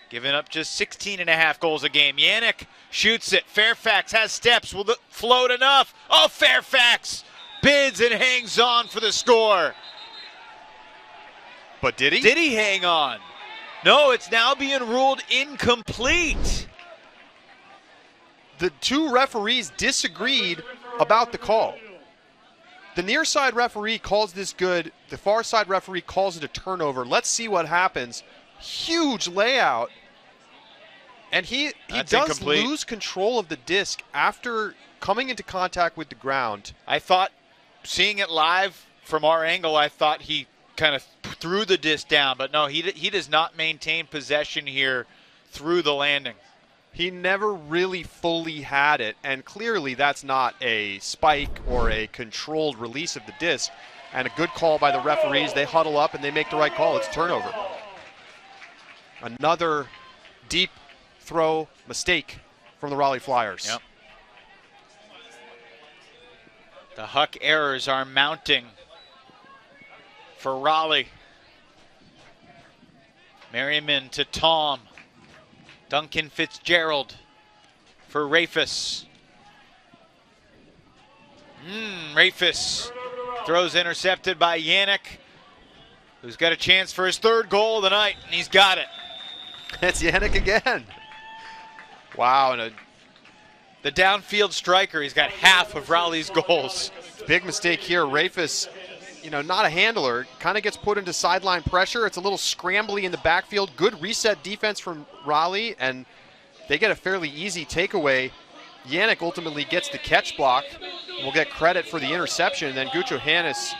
giving up just 16.5 goals a game. Yannick shoots it. Fairfax has steps. Will it float enough? Oh, Fairfax bids and hangs on for the score. But did he? Did he hang on? No, it's now being ruled incomplete. The 2 referees disagreed about the call. The near side referee calls this good. The far side referee calls it a turnover. Let's see what happens. Huge layout. And he does incomplete. lose control of the disc after coming into contact with the ground. I thought, seeing it live from our angle, I thought he kind of threw the disc down. But no, he does not maintain possession here through the landing. He never really fully had it, and clearly that's not a spike or a controlled release of the disc. And a good call by the referees. They huddle up and they make the right call. It's turnover. Another deep throw mistake from the Raleigh Flyers. Yep. The Huck errors are mounting for Raleigh. Merriman to Tom. Duncan Fitzgerald for Rafis. Rafis throws intercepted by Yannick, who's got a chance for his 3rd goal of the night, and he's got it. It's Yannick again. Wow, and The downfield striker, he's got half of Raleigh's goals. big mistake here. Rafis, you know, not a handler, kind of gets put into sideline pressure. It's a little scrambly in the backfield. Good reset defense from Raleigh, and they get a fairly easy takeaway. Yannick ultimately gets the catch block. We'll get credit for the interception. And then Gucho Hannes,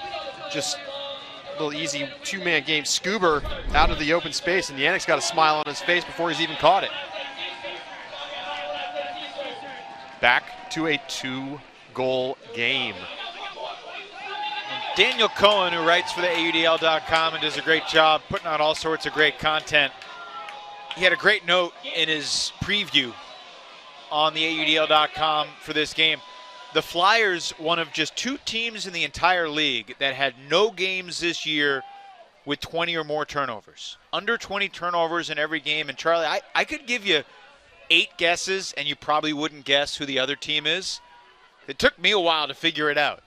just a little easy 2-man game scuba out of the open space, and Yannick's got a smile on his face before he's even caught it. Back to a 2-goal game. Daniel Cohen, who writes for the AUDL.com and does a great job putting out all sorts of great content, he had a great note in his preview on the AUDL.com for this game. The Flyers, one of just 2 teams in the entire league that had no games this year with 20 or more turnovers. Under 20 turnovers in every game. And Charlie, I could give you 8 guesses and you probably wouldn't guess who the other team is. It took me a while to figure it out.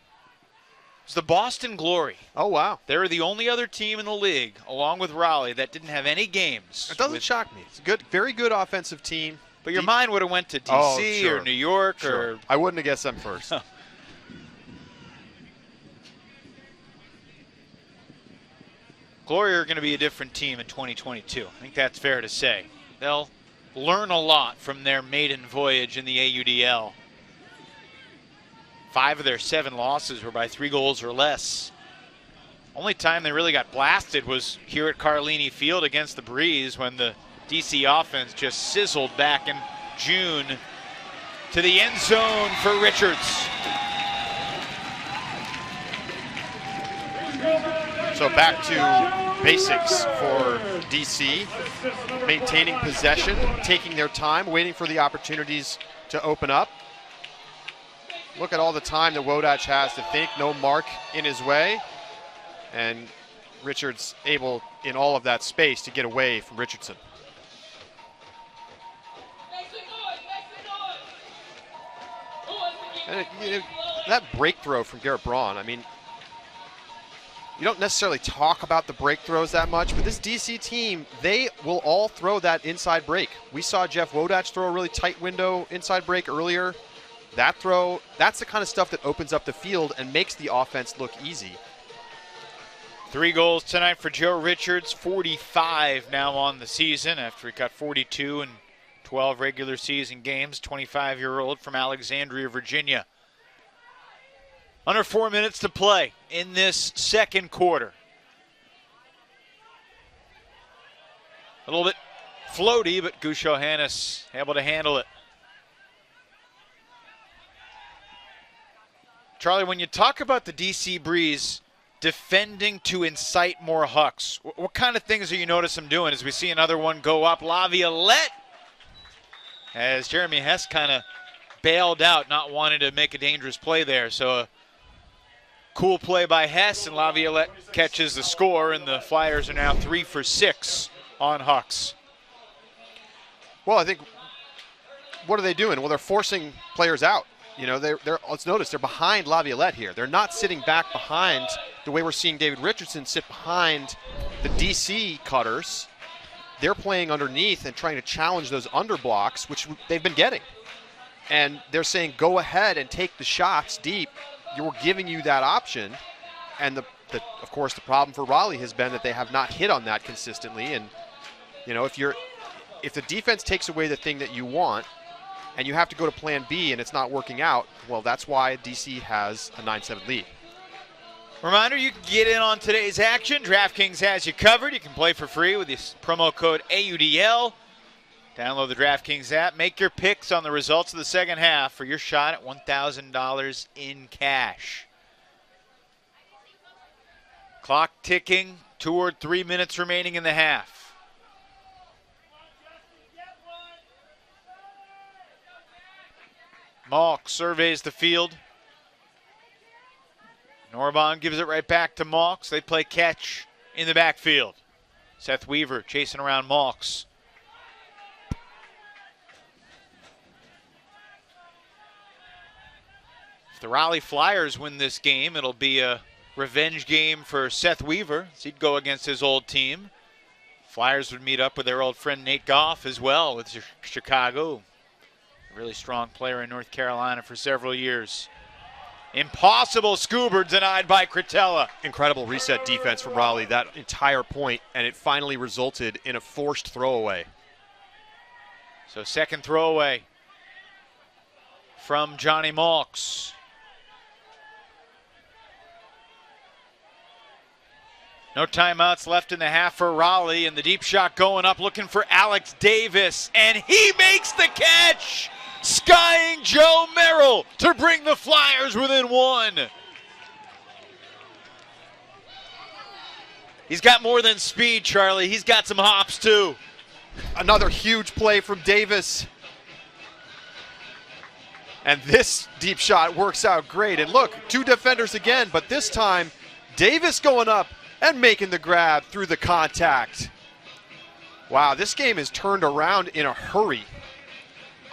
It's the Boston Glory. Oh, wow. They're the only other team in the league, along with Raleigh, that didn't have any games. It doesn't shock me. It's a good, very good offensive team. But your mind would have went to D.C. sure. or New York. Sure. Or I wouldn't have guessed them first. Glory are going to be a different team in 2022. I think that's fair to say. They'll learn a lot from their maiden voyage in the AUDL. 5 of their 7 losses were by 3 goals or less. Only time they really got blasted was here at Carlini Field against the Breeze, when the DC offense just sizzled back in June to the end zone for Richards. So back to basics for DC. Maintaining possession, taking their time, waiting for the opportunities to open up. Look at all the time that Wodach has to think. No mark in his way. And Richards able, in all of that space, to get away from Richardson. And that break throw from Garrett Braun, I mean, you don't necessarily talk about the break throws that much, but this DC team, they will all throw that inside break. We saw Jeff Wodach throw a really tight window inside break earlier. That throw, that's the kind of stuff that opens up the field and makes the offense look easy. 3 goals tonight for Joe Richards, 45 now on the season after he got 42 in 12 regular season games, 25-year-old from Alexandria, Virginia. Under 4 minutes to play in this second quarter. A little bit floaty, but Gusho Hannes able to handle it. Charlie, when you talk about the DC Breeze defending to incite more Hucks, what kind of things are you notice them doing as we see another one go up? Laviolette, as Jeremy Hess kind of bailed out, not wanting to make a dangerous play there. So a cool play by Hess, and Laviolette catches the score, and the Flyers are now 3 for 6 on Hucks. Well, I think, what are they doing? Well, they're forcing players out. You know, let's notice they're behind Laviolette here. They're not sitting back behind the way we're seeing David Richardson sit behind the DC cutters. They're playing underneath and trying to challenge those underblocks, which they've been getting. And they're saying, go ahead and take the shots deep. We're giving you that option. And of course, the problem for Raleigh has been that they have not hit on that consistently. And, you know, if the defense takes away the thing that you want, and you have to go to plan B and it's not working out, well, that's why DC has a 9-7 lead. Reminder, you can get in on today's action. DraftKings has you covered. You can play for free with this promo code AUDL. Download the DraftKings app. Make your picks on the results of the second half for your shot at $1,000 in cash. Clock ticking toward 3 minutes remaining in the half. Malk surveys the field. Norbon gives it right back to Malks. They play catch in the backfield. Seth Weaver chasing around Malks. If the Raleigh Flyers win this game, it'll be a revenge game for Seth Weaver, as he'd go against his old team. Flyers would meet up with their old friend Nate Goff as well with Chicago. Really strong player in North Carolina for several years. Impossible Scuba denied by Cretella. Incredible reset defense from Raleigh that entire point, and it finally resulted in a forced throwaway. So second throwaway from Johnny Malks. No timeouts left in the half for Raleigh, and the deep shot going up looking for Alex Davis, and he makes the catch! Skying Joe Merrill to bring the Flyers within 1. He's got more than speed, Charlie. He's got some hops, too. Another huge play from Davis. And this deep shot works out great. And look, 2 defenders again, but this time, Davis going up and making the grab through the contact. Wow, this game is turned around in a hurry.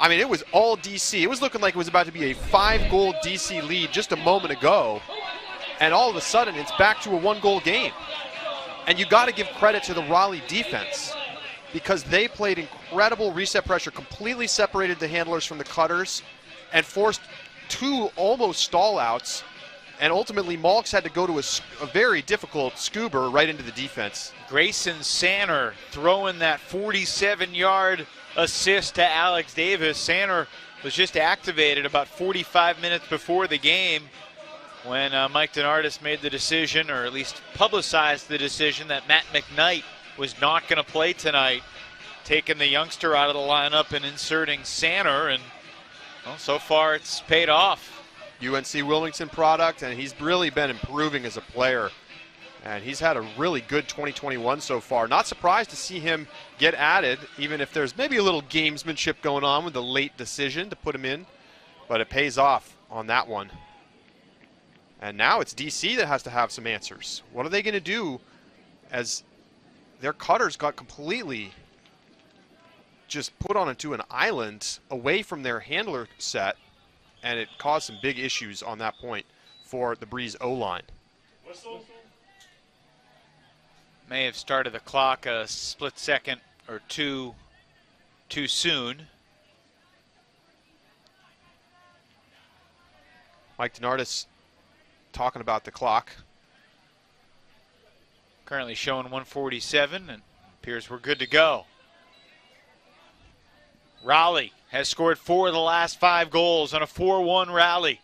I mean, it was all DC. It was looking like it was about to be a 5-goal DC lead just a moment ago. And all of a sudden, it's back to a 1-goal game. And you got to give credit to the Raleigh defense because they played incredible reset pressure, completely separated the handlers from the cutters, and forced 2 almost stall outs. And ultimately, Malks had to go to a very difficult Scuba right into the defense. Grayson Sanner throwing that 47-yard assist to Alex Davis. Sanner was just activated about 45 minutes before the game when Mike DeNardis made the decision, or at least publicized the decision, that Matt McKnight was not going to play tonight, taking the youngster out of the lineup and inserting Sanner, and well, so far it's paid off. UNC Wilmington product, and he's really been improving as a player. And he's had a really good 2021 so far. Not surprised to see him get added, even if there's maybe a little gamesmanship going on with the late decision to put him in. But it pays off on that one. And now it's DC that has to have some answers. What are they going to do as their cutters got completely just put onto an island away from their handler set, and it caused some big issues on that point for the Breeze O-line. May have started the clock a split second or two too soon. Mike DeNardis talking about the clock. Currently showing 147, and appears we're good to go. Raleigh has scored 4 of the last 5 goals on a 4-1 rally.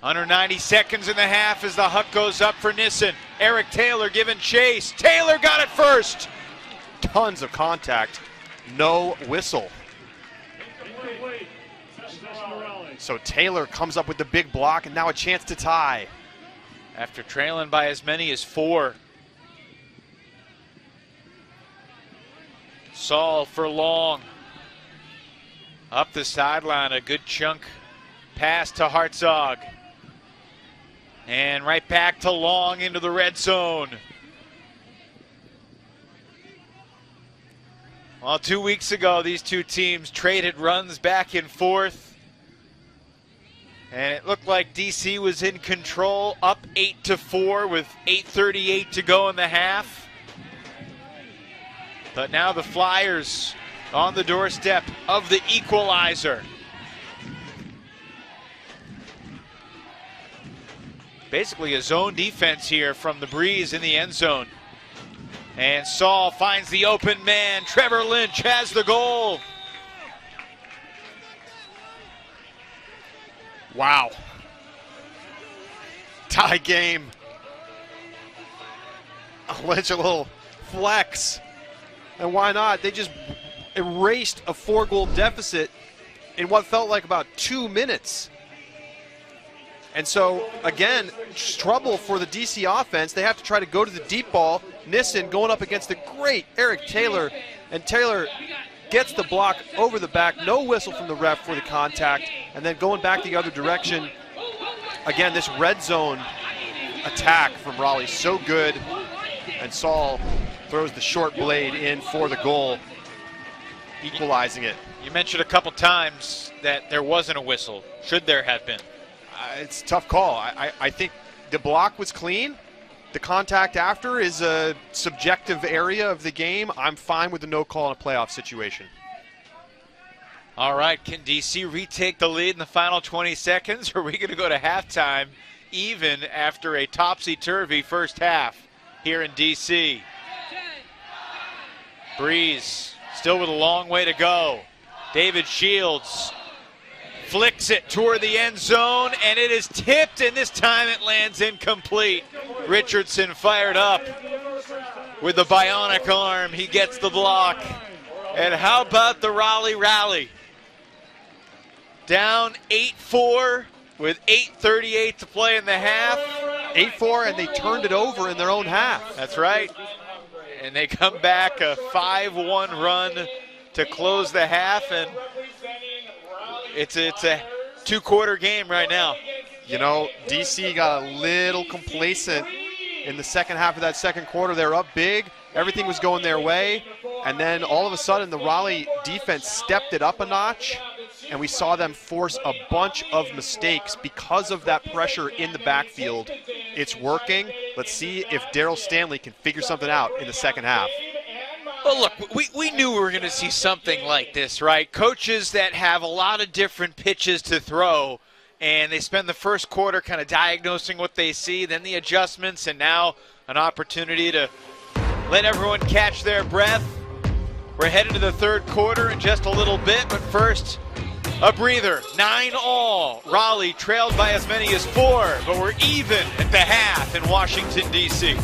Under 90 seconds in the half as the huck goes up for Nissen. Eric Taylor giving chase. Taylor got it first. Tons of contact, no whistle. So Taylor comes up with the big block, and now a chance to tie. After trailing by as many as 4. Saul for Long. Up the sideline, a good chunk pass to Hartzog. And right back to Long into the red zone. Well, 2 weeks ago, these two teams traded runs back and forth. And it looked like DC was in control, up 8-4 with 8:38 to go in the half. But now the Flyers on the doorstep of the equalizer. Basically a zone defense here from the Breeze in the end zone. And Saul finds the open man. Trevor Lynch has the goal. Wow. Tie game. Lynch a little flex. And why not? They just erased a 4-goal deficit in what felt like about 2 minutes. And so, again, trouble for the DC offense. They have to try to go to the deep ball. Nissen going up against the great Eric Taylor. And Taylor gets the block over the back. No whistle from the ref for the contact. And then going back the other direction. Again, this red zone attack from Raleigh, so good. And Saul throws the short blade in for the goal, equalizing it. You mentioned a couple times that there wasn't a whistle. Should there have been? It's a tough call. I think the block was clean. The contact after is a subjective area of the game. I'm fine with the no call in a playoff situation. All right, can DC retake the lead in the final 20 seconds, or are we going to go to halftime even after a topsy-turvy first half here in DC? Breeze still with a long way to go. David Shields flicks it toward the end zone, and it is tipped, and this time it lands incomplete. Richardson fired up with the bionic arm. He gets the block. And how about the Raleigh rally? Down 8-4 with 8:38 to play in the half. 8-4, and they turned it over in their own half. That's right. And they come back a 5-1 run to close the half, and it's a 2-quarter game right now. You know, DC got a little complacent in the second half of that second quarter. They were up big. Everything was going their way. And then all of a sudden, the Raleigh defense stepped it up a notch, and we saw them force a bunch of mistakes because of that pressure in the backfield. It's working. Let's see if Daryl Stanley can figure something out in the second half. Well, look, we knew we were going to see something like this, right? Coaches that have a lot of different pitches to throw, and they spend the first quarter kind of diagnosing what they see, then the adjustments, and now an opportunity to let everyone catch their breath. We're headed to the third quarter in just a little bit, but first, a breather. 9-all. Raleigh trailed by as many as 4, but we're even at the half in Washington, D.C.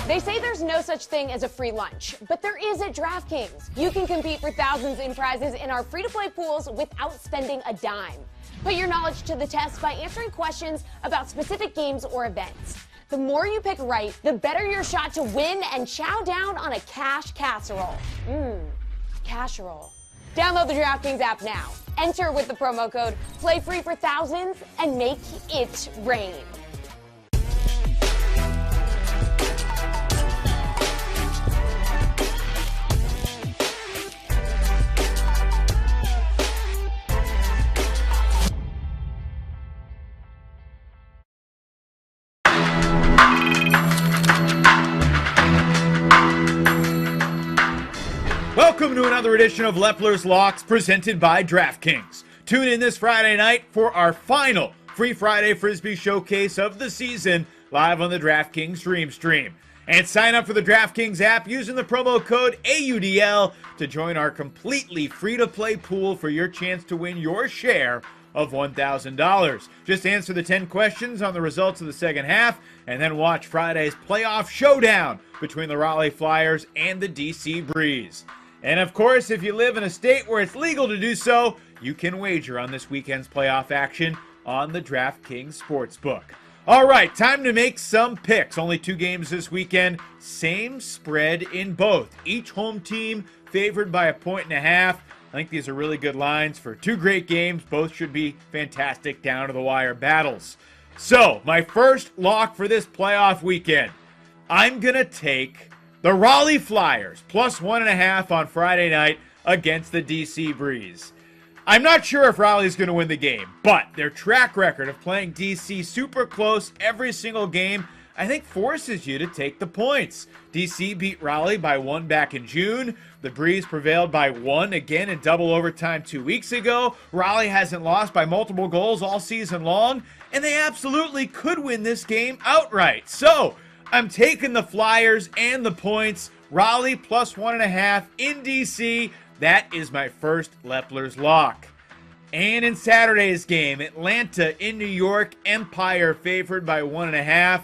They say there's no such thing as a free lunch, but there is at DraftKings. You can compete for thousands in prizes in our free-to-play pools without spending a dime. Put your knowledge to the test by answering questions about specific games or events. The more you pick right, the better your shot to win and chow down on a cash casserole. Casserole. Download the DraftKings app now. Enter with the promo code PLAYFREE for thousands and make it rain. Welcome to another edition of Lepler's Locks presented by DraftKings. Tune in this Friday night for our final Free Friday Frisbee Showcase of the season live on the DraftKings Dream stream. And sign up for the DraftKings app using the promo code AUDL to join our completely free-to-play pool for your chance to win your share of $1,000. Just answer the 10 questions on the results of the second half and then watch Friday's playoff showdown between the Raleigh Flyers and the DC Breeze. And of course, if you live in a state where it's legal to do so, you can wager on this weekend's playoff action on the DraftKings Sportsbook. All right, time to make some picks. Only 2 games this weekend. Same spread in both. Each home team favored by 1.5 points. I think these are really good lines for 2 great games. Both should be fantastic down-to-the-wire battles. So, my first lock for this playoff weekend, I'm going to take the Raleigh Flyers, plus 1.5 on Friday night against the DC Breeze. I'm not sure if Raleigh's going to win the game, but their track record of playing DC super close every single game, I think forces you to take the points. DC beat Raleigh by 1 back in June. The Breeze prevailed by 1 again in double overtime 2 weeks ago. Raleigh hasn't lost by multiple goals all season long, and they absolutely could win this game outright. So, I'm taking the Flyers and the points. Raleigh plus 1.5 in DC. That is my first Lepler's lock. And in Saturday's game, Atlanta in New York, Empire favored by 1.5.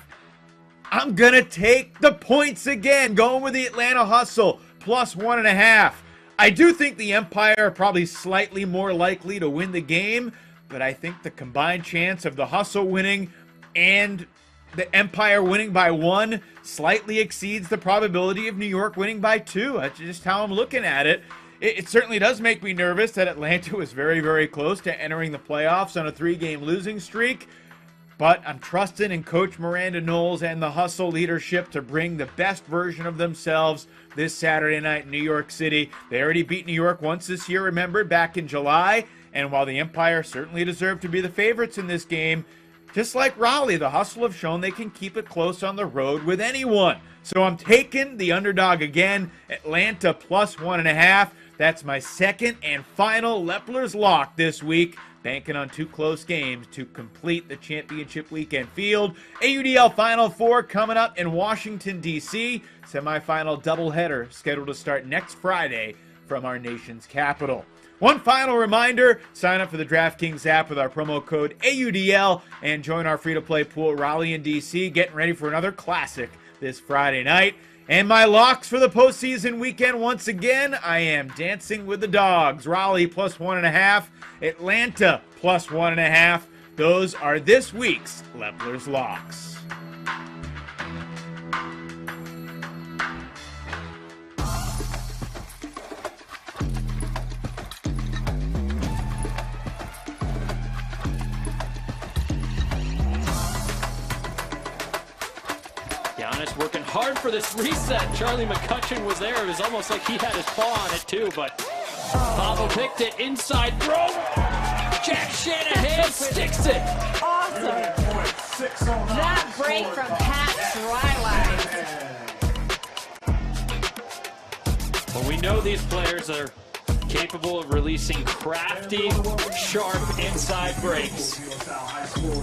I'm going to take the points again, going with the Atlanta Hustle plus 1.5. I do think the Empire are probably slightly more likely to win the game, but I think the combined chance of the Hustle winning and the Empire winning by 1 slightly exceeds the probability of New York winning by 2. That's just how I'm looking at it. It certainly does make me nervous that Atlanta was very, very close to entering the playoffs on a 3-game losing streak. But I'm trusting in Coach Miranda Knowles and the Hustle leadership to bring the best version of themselves this Saturday night in New York City. They already beat New York once this year, remember, back in July. And while the Empire certainly deserve to be the favorites in this game, just like Raleigh, the Hustle have shown they can keep it close on the road with anyone. So I'm taking the underdog again, Atlanta plus 1.5. That's my second and final Lepler's lock this week, banking on 2 close games to complete the championship weekend field. AUDL Final 4 coming up in Washington, D.C. Semifinal doubleheader scheduled to start next Friday from our nation's capital. One final reminder, sign up for the DraftKings app with our promo code AUDL and join our free-to-play pool Raleigh and DC, getting ready for another classic this Friday night. And my locks for the postseason weekend, once again, I am dancing with the dogs. Raleigh plus 1.5, Atlanta plus 1.5. Those are this week's Lepler's Locks. Working hard for this reset. Charlie McCutcheon was there. It was almost like he had his paw on it too, but Pavel picked it inside throw. Jack Shanahan sticks it. Awesome. That break from Pat Freilich. Well, we know these players are capable of releasing crafty, sharp inside breaks.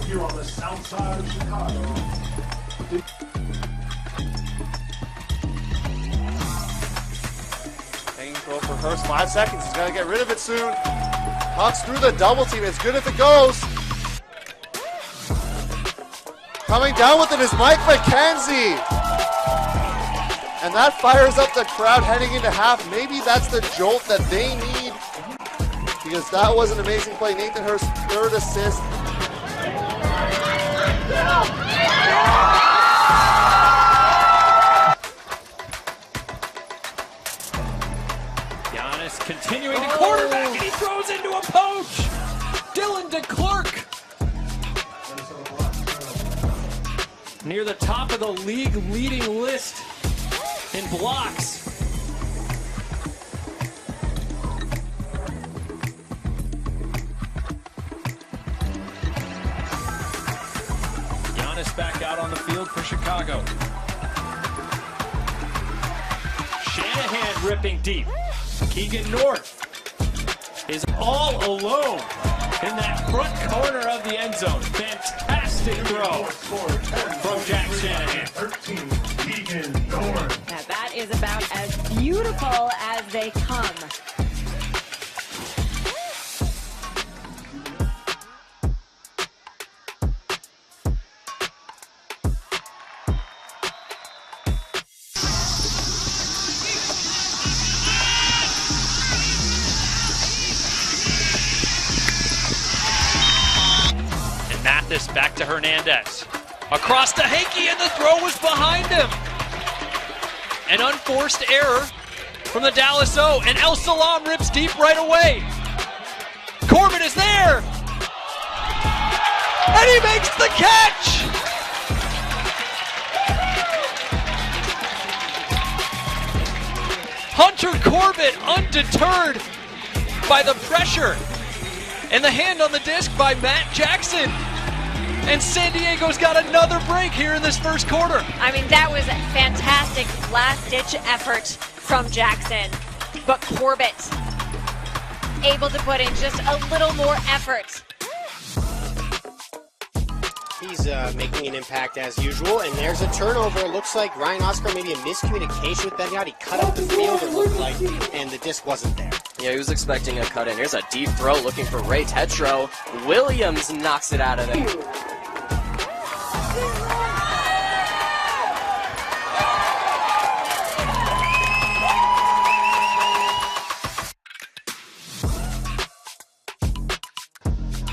Here on the south side of Chicago. Go for Hurst, 5 seconds. He's got to get rid of it soon. Pucks through the double team. It's good if it goes. Coming down with it is Mike McKenzie. And that fires up the crowd heading into half. Maybe that's the jolt that they need, because that was an amazing play. Nathan Hurst's third assist. Giannis continuing to quarterback, and he throws into a poach. Dylan DeClerc near the top of the league leading list in blocks. Giannis back out on the field for Chicago. Shanahan ripping deep. Keegan North is all alone in that front corner of the end zone. Fantastic throw from Jack Shanahan. 13, Keegan North. Now that is about as beautiful as they come. Mathis back to Hernandez. Across to Hakey, and the throw was behind him. An unforced error from the Dallas O, and El Salam rips deep right away. Corbett is there, and he makes the catch. Hunter Corbett undeterred by the pressure and the hand on the disc by Matt Jackson. And San Diego's got another break here in this first quarter. I mean, that was a fantastic last-ditch effort from Jackson. But Corbett able to put in just a little more effort. He's making an impact as usual, and there's a turnover. It looks like Ryan Oscar, maybe a miscommunication with Ben. He cut up the field, it looked like, and the disc wasn't there. Yeah, he was expecting a cut in. Here's a deep throw looking for Ray Tetro. Williams knocks it out of there.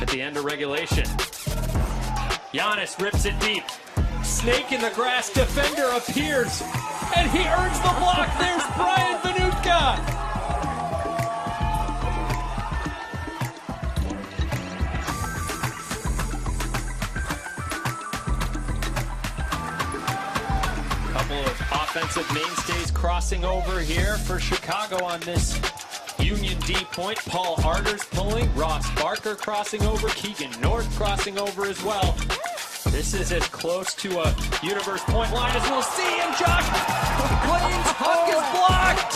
At the end of regulation, Giannis rips it deep. Snake in the grass, defender appears, and he earns the block. There's Brian Venutka. Couple of offensive mainstays crossing over here for Chicago on this Union D point. Paul Arter's pulling, Ross Barker crossing over, Keegan North crossing over as well. This is as close to a universe point line as we'll see, and Josh McClain's hook is blocked.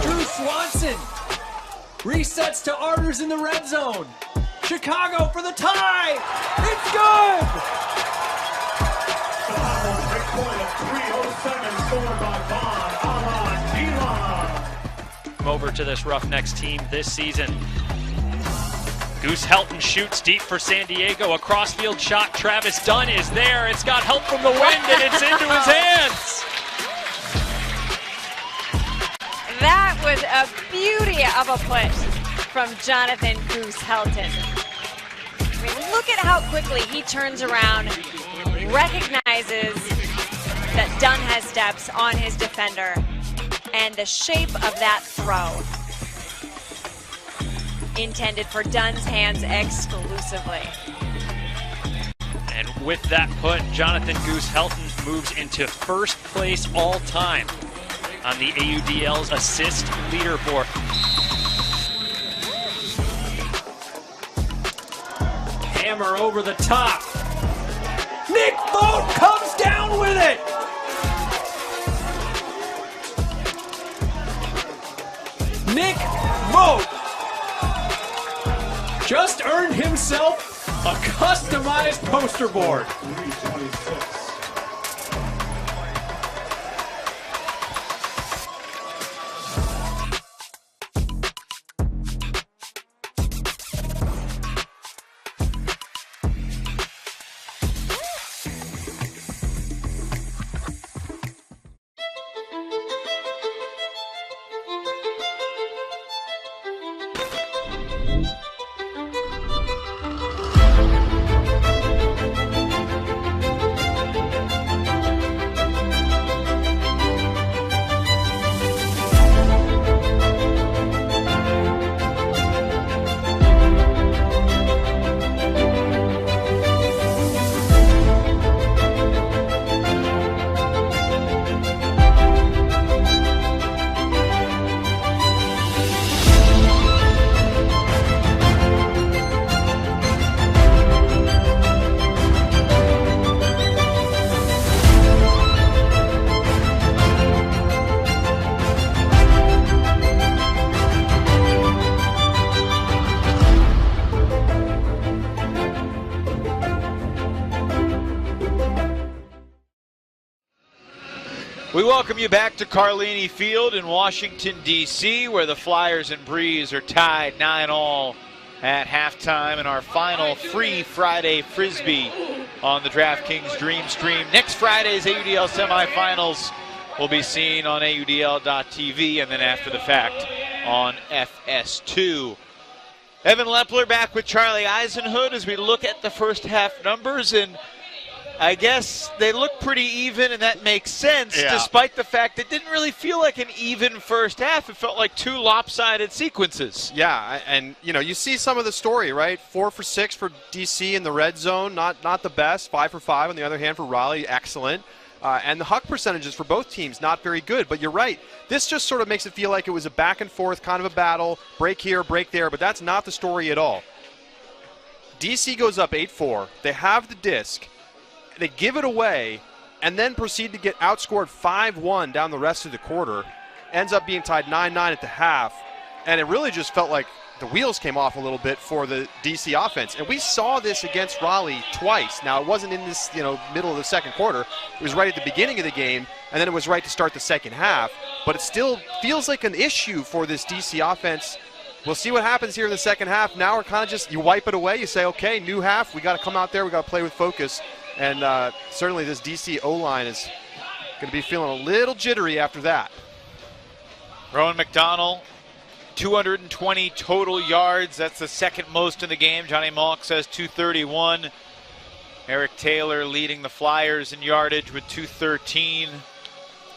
Drew Swanson resets to Arter's in the red zone. Chicago for the tie. It's good. Big point of 3:07 scored by Vaughn. Over to this Roughnecks team this season. Goose Helton shoots deep for San Diego. A crossfield shot. Travis Dunn is there. It's got help from the wind, and it's into his hands. That was a beauty of a push from Jonathan Goose Helton. I mean, look at how quickly he turns around, recognizes that Dunn has steps on his defender, and the shape of that throw intended for Dunn's hands exclusively. And with that put, Jonathan Goose Helton moves into first place all time on the AUDL's assist leaderboard. Hammer over the top. Nick Vogt comes down with it. Nick Vogt just earned himself a customized poster board. We welcome you back to Carlini Field in Washington, D.C., where the Flyers and Breeze are tied 9-all at halftime in our final free Friday Frisbee on the DraftKings Dream stream. Next Friday's AUDL semifinals will be seen on AUDL.tv and then after the fact on FS2. Evan Lepler back with Charlie Eisenhood as we look at the first half numbers, and I guess they look pretty even, and that makes sense, despite the fact it didn't really feel like an even first half. It felt like two lopsided sequences. Yeah, and you see some of the story, right? 4 for 6 for DC in the red zone, not the best. 5 for 5 on the other hand for Raleigh, excellent. And the huck percentages for both teams, not very good. But you're right. This just sort of makes it feel like it was a back and forth kind of a battle, break here, break there, but that's not the story at all. DC goes up 8-4. They have the disc. They give it away and then proceed to get outscored 5-1 down the rest of the quarter. Ends up being tied 9-9 at the half. And it really just felt like the wheels came off a little bit for the DC offense. And we saw this against Raleigh twice. Now, it wasn't in this middle of the second quarter. It was right at the beginning of the game, and then it was right to start the second half. But it still feels like an issue for this DC offense. We'll see what happens here in the second half. Now we're kind of just, you wipe it away. You say, okay, new half. We got to come out there. We got to play with focus. And certainly this DC O-line is going to be feeling a little jittery after that. Rowan McDonald, 220 total yards. That's the second most in the game. Johnny Malk says 231. Eric Taylor leading the Flyers in yardage with 213.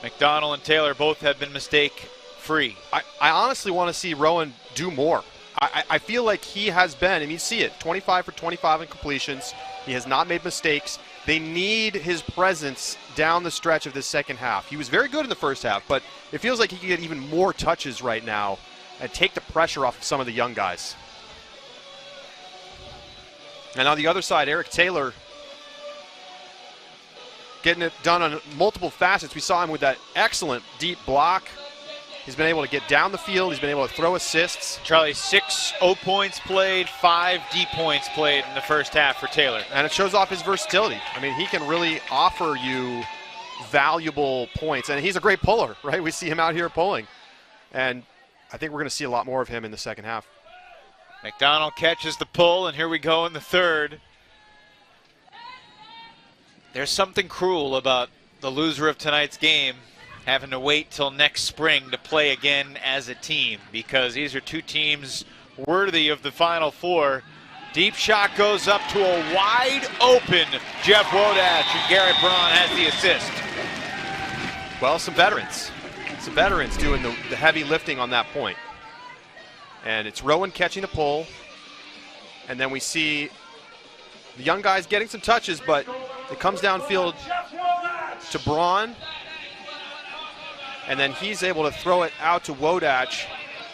McDonald and Taylor both have been mistake-free. I honestly want to see Rowan do more. I feel like he has been, and you see it, 25 for 25 in completions. He has not made mistakes. They need his presence down the stretch of this second half. He was very good in the first half, but it feels like he can get even more touches right now and take the pressure off of some of the young guys. And on the other side, Eric Taylor getting it done on multiple facets. We saw him with that excellent deep block. He's been able to get down the field. He's been able to throw assists. Charlie, 6 O points played, 5 D points played in the first half for Taylor. And it shows off his versatility. I mean, he can really offer you valuable points. And he's a great puller, right? We see him out here pulling. And I think we're going to see a lot more of him in the second half. McDonald catches the pull, and here we go in the third. There's something cruel about the loser of tonight's game having to wait till next spring to play again as a team, because these are two teams worthy of the Final Four. Deep shot goes up to a wide open Jeff Wodash, and Garrett Braun has the assist. Well, some veterans. Some veterans doing the heavy lifting on that point. And it's Rowan catching the pull. And then we see the young guys getting some touches, but it comes downfield to Braun. And then he's able to throw it out to Wodash.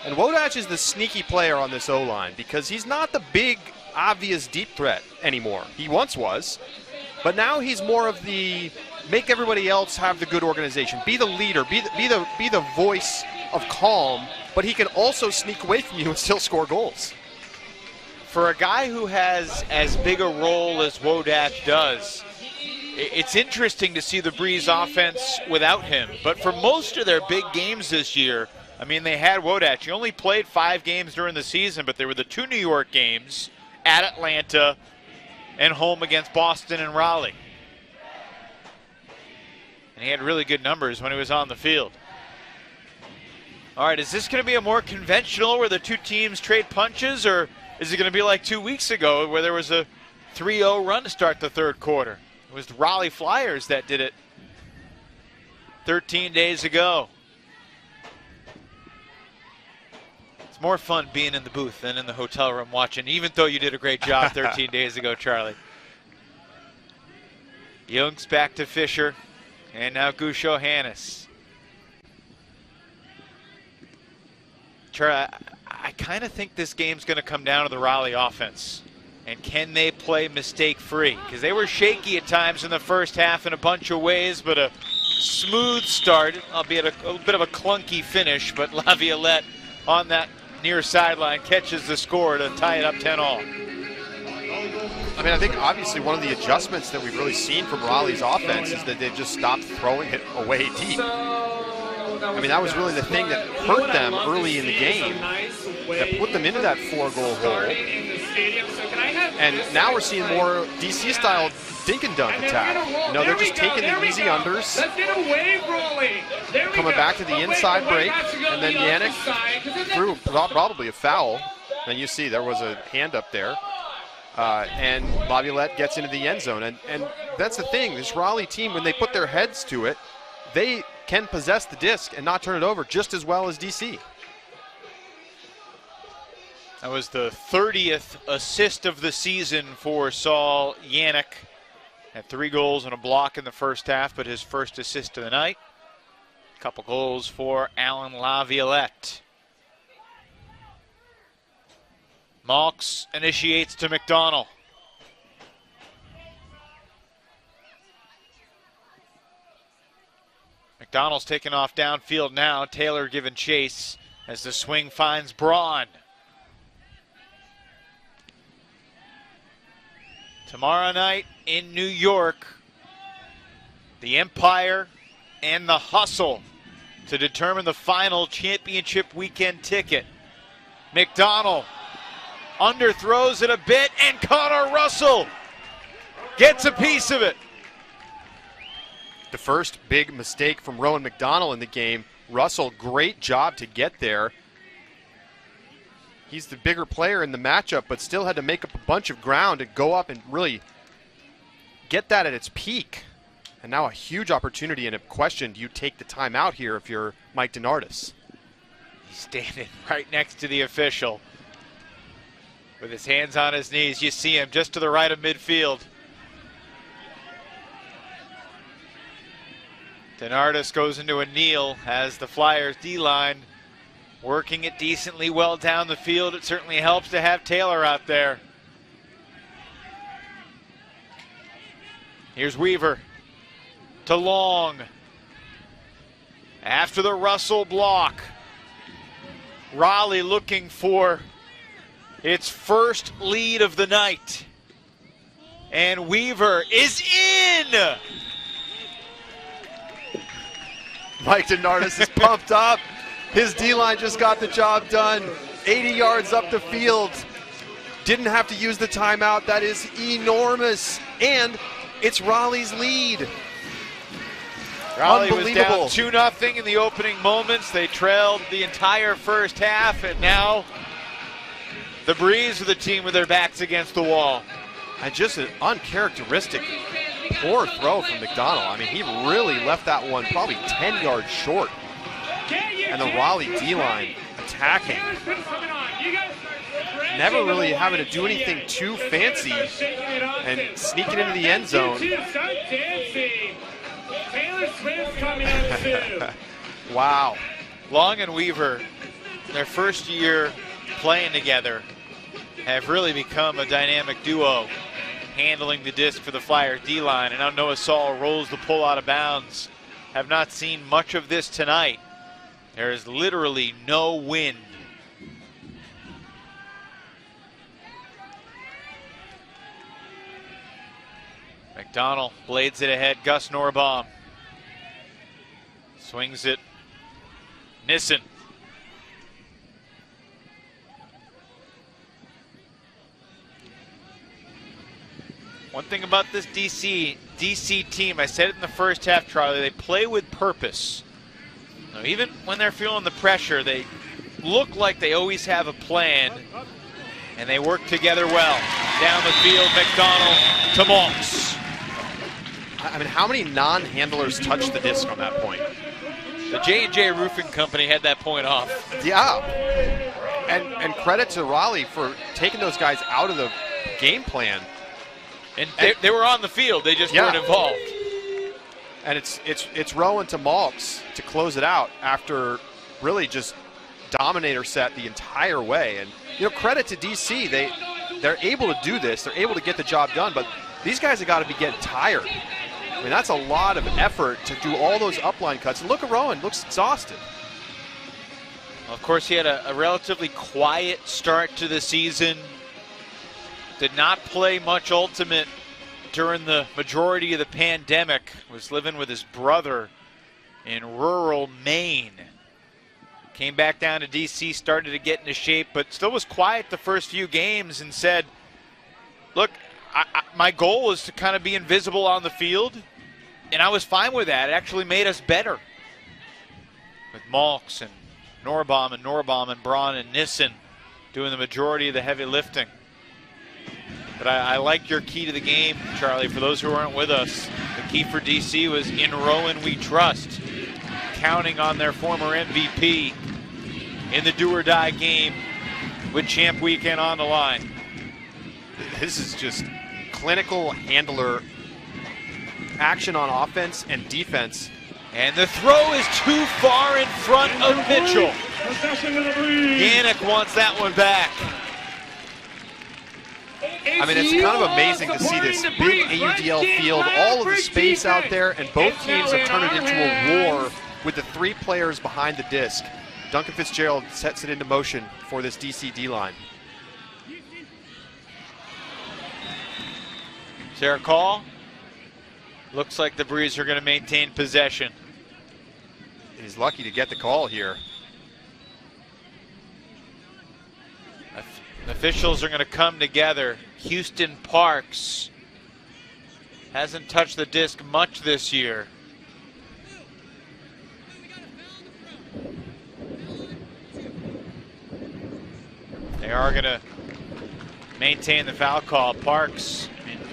And Wodash is the sneaky player on this O-line because he's not the big, obvious deep threat anymore. He once was. But now he's more of the make everybody else have the good organization. Be the leader. Be the voice of calm. But he can also sneak away from you and still score goals. For a guy who has as big a role as Wodash does, it's interesting to see the Breeze offense without him. But for most of their big games this year, I mean, they had Wodash. He only played 5 games during the season, but there were the 2 New York games at Atlanta and home against Boston and Raleigh. And he had really good numbers when he was on the field. All right, is this going to be a more conventional where the two teams trade punches, or is it going to be like 2 weeks ago where there was a 3-0 run to start the third quarter? It was the Raleigh Flyers that did it 13 days ago. It's more fun being in the booth than in the hotel room watching, even though you did a great job 13 days ago, Charlie. Young's back to Fisher, and now Gusho Hannes. Charlie, I kind of think this game's going to come down to the Raleigh offense. And can they play mistake-free? Because they were shaky at times in the first half in a bunch of ways, but a smooth start, albeit a bit of a clunky finish. But Laviolette on that near sideline catches the score to tie it up 10-all. I mean, I think obviously one of the adjustments that we've really seen from Raleigh's offense is that they've just stopped throwing it away deep. I mean, that was really the thing that hurt them early in the game, that put them into that 4-goal hole. And now we're seeing more DC-style dink and dunk attack. You know, they're just taking the easy unders, coming back to the inside break, and then Yannick threw probably a foul. And you see there was a hand up there. And Laviolette gets into the end zone. And that's the thing, this Raleigh team, when they put their heads to it, they can possess the disc and not turn it over just as well as DC. That was the 30th assist of the season for Saul Yannick. Had 3 goals and a block in the first half, but his first assist of the night. A couple goals for Alan Laviolette. Malks initiates to McDonald. McDonald's taking off downfield now. Taylor giving chase as the swing finds Braun. Tomorrow night in New York, the Empire and the Hustle to determine the final championship weekend ticket. McDonald underthrows it a bit, and Connor Russell gets a piece of it. The first big mistake from Rowan McDonald in the game. Russell, great job to get there. He's the bigger player in the matchup, but still had to make up a bunch of ground to go up and really get that at its peak. And now a huge opportunity and a question, do you take the timeout here if you're Mike DeNardis? He's standing right next to the official with his hands on his knees. You see him just to the right of midfield. DeNardis goes into a kneel as the Flyers D-line working it decently well down the field. It certainly helps to have Taylor out there. Here's Weaver to Long. After the Russell block, Raleigh looking for its first lead of the night. And Weaver is in! Mike DeNardis is pumped up. His D-line just got the job done. 80 yards up the field. Didn't have to use the timeout. That is enormous. And it's Raleigh's lead. Raleigh was down 2-0 in the opening moments. They trailed the entire first half, and now the Breeze are the team with their backs against the wall. And just an uncharacteristic poor throw from McDonald. I mean, he really left that one probably 10 yards short. And the Raleigh D-line attacking. Never really having to do anything too fancy and sneaking into the end zone. Wow. Long and Weaver, their first year playing together, have really become a dynamic duo, handling the disc for the Flyers D-line. And now Noah Saul rolls the pull out of bounds. Have not seen much of this tonight. There is literally no wind. McDonald blades it ahead. Gus Norbaum swings it. Nissen. One thing about this DC team, I said it in the first half, Charlie, they play with purpose. Now, even when they're feeling the pressure, they look like they always have a plan, and they work together well. Down the field, McDonald to Malks. I mean, how many non-handlers touched the disc on that point? The J&J Roofing Company had that point off. Yeah. And credit to Raleigh for taking those guys out of the game plan. And they were on the field, they just weren't involved. And it's Rowan to Malks to close it out after really just dominator set the entire way. And you know, credit to DC, they're able to do this, they're able to get the job done, but these guys have got to be getting tired. I mean, that's a lot of effort to do all those upline cuts. And look at Rowan, looks exhausted. Well, of course, he had a relatively quiet start to the season. did not play much Ultimate during the majority of the pandemic. Was living with his brother in rural Maine. Came back down to DC, started to get into shape, but still was quiet the first few games and said, look, my goal was to kind of be invisible on the field, and I was fine with that. It actually made us better. With Malks and Norbaum and Braun and Nissen doing the majority of the heavy lifting. But I like your key to the game, Charlie. For those who aren't with us, the key for DC was in Rowan we trust, counting on their former MVP in the do-or-die game with Champ Weekend on the line. This is just clinical handler action on offense and defense. And the throw is too far in front of Mitchell. Yannick wants that one back. I mean, it's kind of amazing to see this big AUDL field, all of the space out there, and both teams have turned it into a war with the 3 players behind the disc. Duncan Fitzgerald sets it into motion for this DC D-line. Sarah Call. Looks like the Breeze are going to maintain possession. He's lucky to get the call here. Officials are going to come together. Houston Parks hasn't touched the disc much this year. They are going to maintain the foul call. Parks,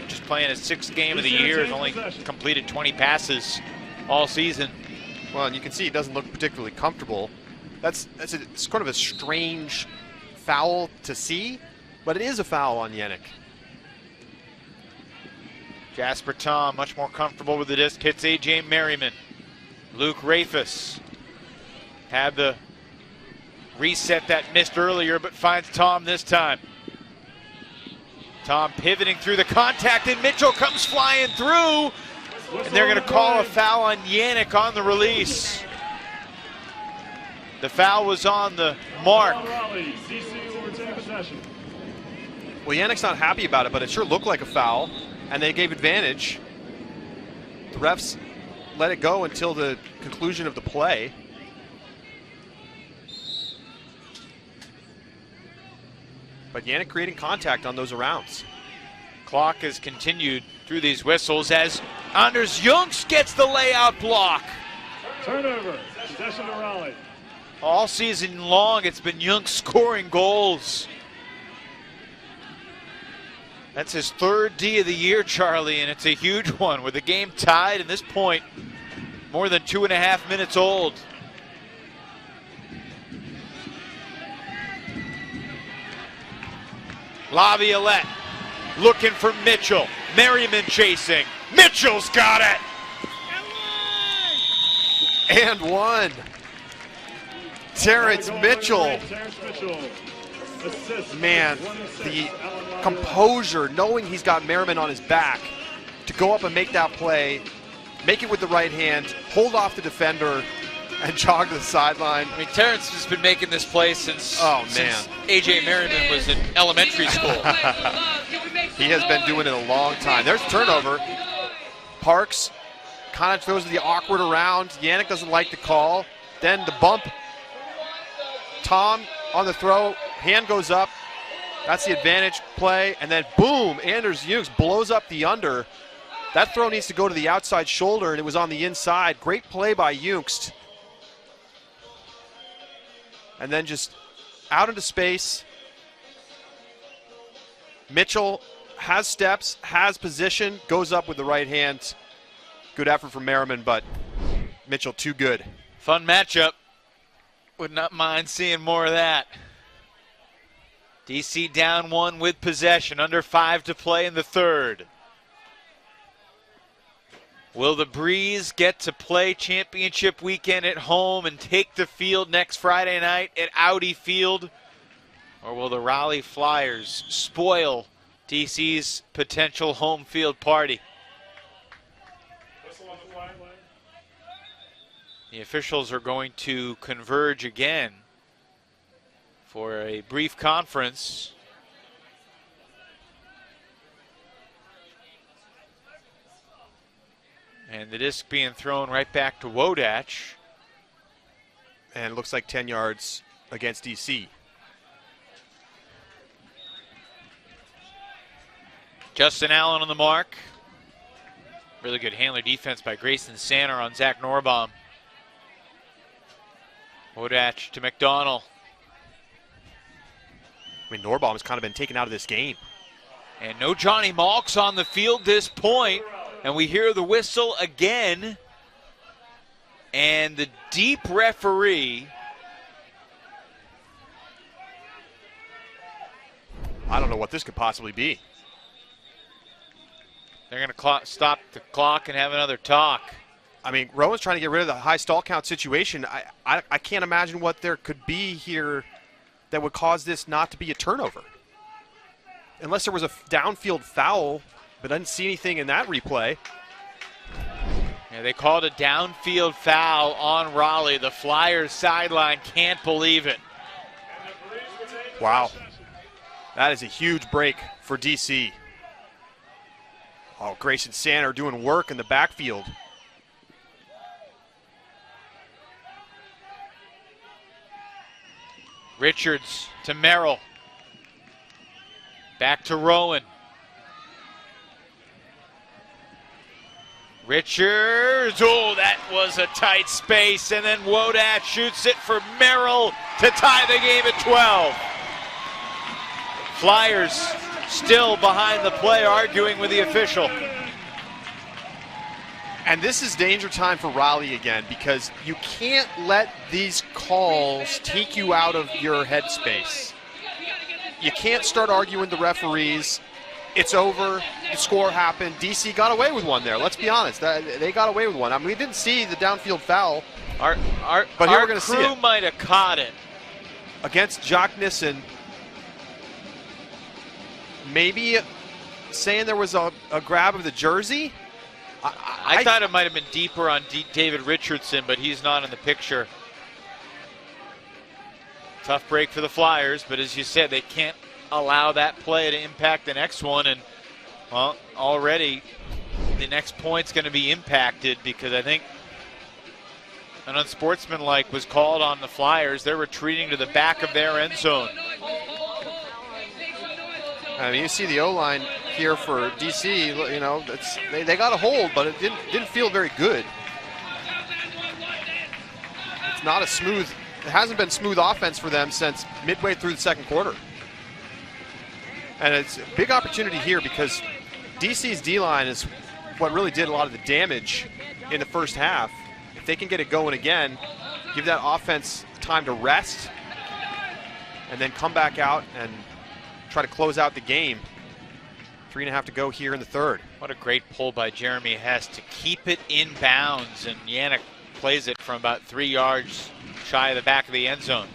just playing his 6th game of the year, has only completed 20 passes all season. Well, and you can see he doesn't look particularly comfortable. It's kind of a strange foul to see, but it is a foul on Yannick. Jasper Tom, much more comfortable with the disc, hits A.J. Merriman. Luke Rafus had the reset that missed earlier, but finds Tom this time. Tom pivoting through the contact, and Mitchell comes flying through, and they're going to call a foul on Yannick on the release. The foul was on the mark. Well, Yannick's not happy about it, but it sure looked like a foul, and they gave advantage. The refs let it go until the conclusion of the play. But Yannick creating contact on those arounds. Clock has continued through these whistles as Anders Junks gets the layout block. Turnover, possession to Raleigh. All season long, it's been Junks scoring goals. That's his 3rd D of the year, Charlie, and it's a huge one with the game tied at this point, more than 2.5 minutes old. Laviolette looking for Mitchell. Merriman chasing. Mitchell's got it. And one. Terrence Mitchell. Man, the composure, knowing he's got Merriman on his back, to go up and make that play, make it with the right hand, hold off the defender, and jog to the sideline. I mean, Terrence has been making this play since A.J. Merriman was in elementary school. He has been doing it a long time. There's turnover. Parks kind of throws the awkward around. Yannick doesn't like the call. Then the bump. Tom on the throw, hand goes up. That's the advantage play. And then boom, Anders Junks blows up the under. That throw needs to go to the outside shoulder, and it was on the inside. Great play by Junks. And then just out into space. Mitchell has steps, has position, goes up with the right hand. Good effort from Merriman, but Mitchell too good. Fun matchup. Would not mind seeing more of that. DC down 1 with possession, under 5 to play in the 3rd. Will the Breeze get to play championship weekend at home and take the field next Friday night at Audi Field? Or will the Raleigh Flyers spoil DC's potential home field party? The officials are going to converge again for a brief conference. And the disc being thrown right back to Wodach. And it looks like 10 yards against DC. Justin Allen on the mark. Really good handler defense by Grayson Sanner on Zach Norbaum. Wodach to McDonald. I mean, Norbaum has kind of been taken out of this game. And no Johnny Malks on the field this point. And we hear the whistle again. And the deep referee. I don't know what this could possibly be. They're going to stop the clock and have another talk. I mean, Rowan's trying to get rid of the high stall count situation. I can't imagine what there could be here that would cause this not to be a turnover. Unless there was a downfield foul, but I didn't see anything in that replay. Yeah, they called a downfield foul on Raleigh. The Flyers sideline can't believe it. Wow. That is a huge break for DC. Oh, Grayson Sanner doing work in the backfield. Richards to Merrill. Back to Rowan. Richards, oh, that was a tight space, and then Wodach shoots it for Merrill to tie the game at 12. Flyers still behind the play, arguing with the official. And this is danger time for Raleigh again, because you can't let these calls take you out of your headspace. You can't start arguing the referees. It's over. The score happened. DC got away with one there. Let's be honest. They got away with one. I mean, we didn't see the downfield foul. But here our we're going to see crew it. might have caught it. Against Jock Nissen. Maybe saying there was a grab of the jersey. I thought it might have been deeper on David Richardson, but he's not in the picture. Tough break for the Flyers, but as you said, they can't allow that play to impact the next one. And, well, already the next point's going to be impacted because I think an unsportsmanlike was called on the Flyers. They're retreating to the back of their end zone. I mean, you see the O-line here for DC, you know, they got a hold, but it didn't feel very good. It's not a smooth, it hasn't been smooth offense for them since midway through the second quarter. And it's a big opportunity here because DC's D-line is what really did a lot of the damage in the first half. If they can get it going again, give that offense time to rest, and then come back out and try to close out the game. 3.5 to go here in the third. What a great pull by Jeremy Hess to keep it in bounds, and Yannick plays it from about 3 yards shy of the back of the end zone.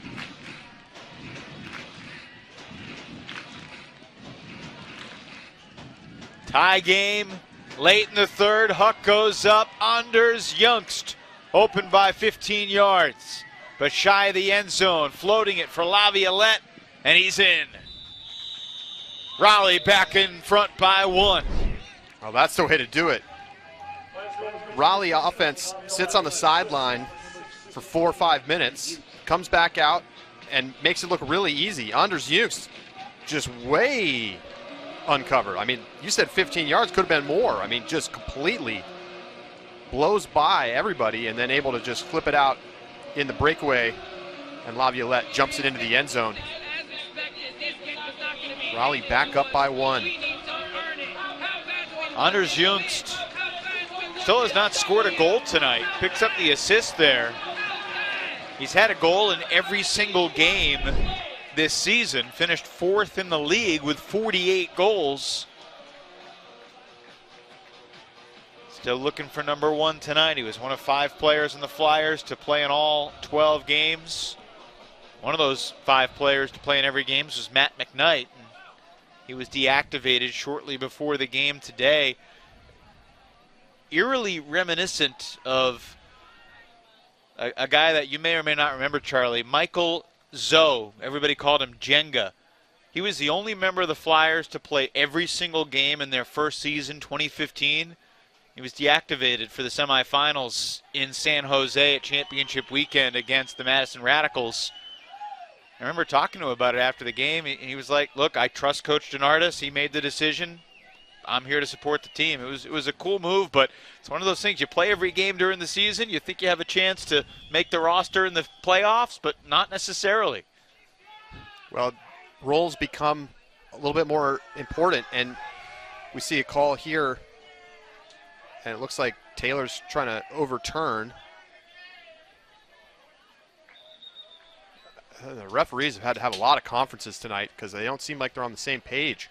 Tie game late in the third. Huck goes up. Anders Youngst open by 15 yards, but shy of the end zone. Floating it for Laviolette, and he's in. Raleigh back in front by 1. Well, that's the way to do it. Raleigh offense sits on the sideline for 4 or 5 minutes, comes back out, and makes it look really easy. Anders Youngst just way uncovered. I mean, you said 15 yards, could have been more. I mean, just completely blows by everybody and then able to just flip it out in the breakaway, and Laviolette jumps it into the end zone. Raleigh back up by 1. Anders Youngst still has not scored a goal tonight. Picks up the assist there. He's had a goal in every single game this season. Finished 4th in the league with 48 goals. Still looking for number 1 tonight. He was one of 5 players in the Flyers to play in all 12 games. One of those 5 players to play in every game was Matt McKnight. He was deactivated shortly before the game today. Eerily reminiscent of a guy that you may or may not remember, Charlie, Michael Zoe. Everybody called him Jenga. He was the only member of the Flyers to play every single game in their first season, 2015. He was deactivated for the semifinals in San Jose at championship weekend against the Madison Radicals. I remember talking to him about it after the game. He was like, look, I trust Coach DeNardis. He made the decision. I'm here to support the team. It was a cool move, but it's one of those things. You play every game during the season. You think you have a chance to make the roster in the playoffs, but not necessarily. Well, roles become a little bit more important, and we see a call here, and it looks like Taylor's trying to overturn. The referees have had to have a lot of conferences tonight because they don't seem like they're on the same page.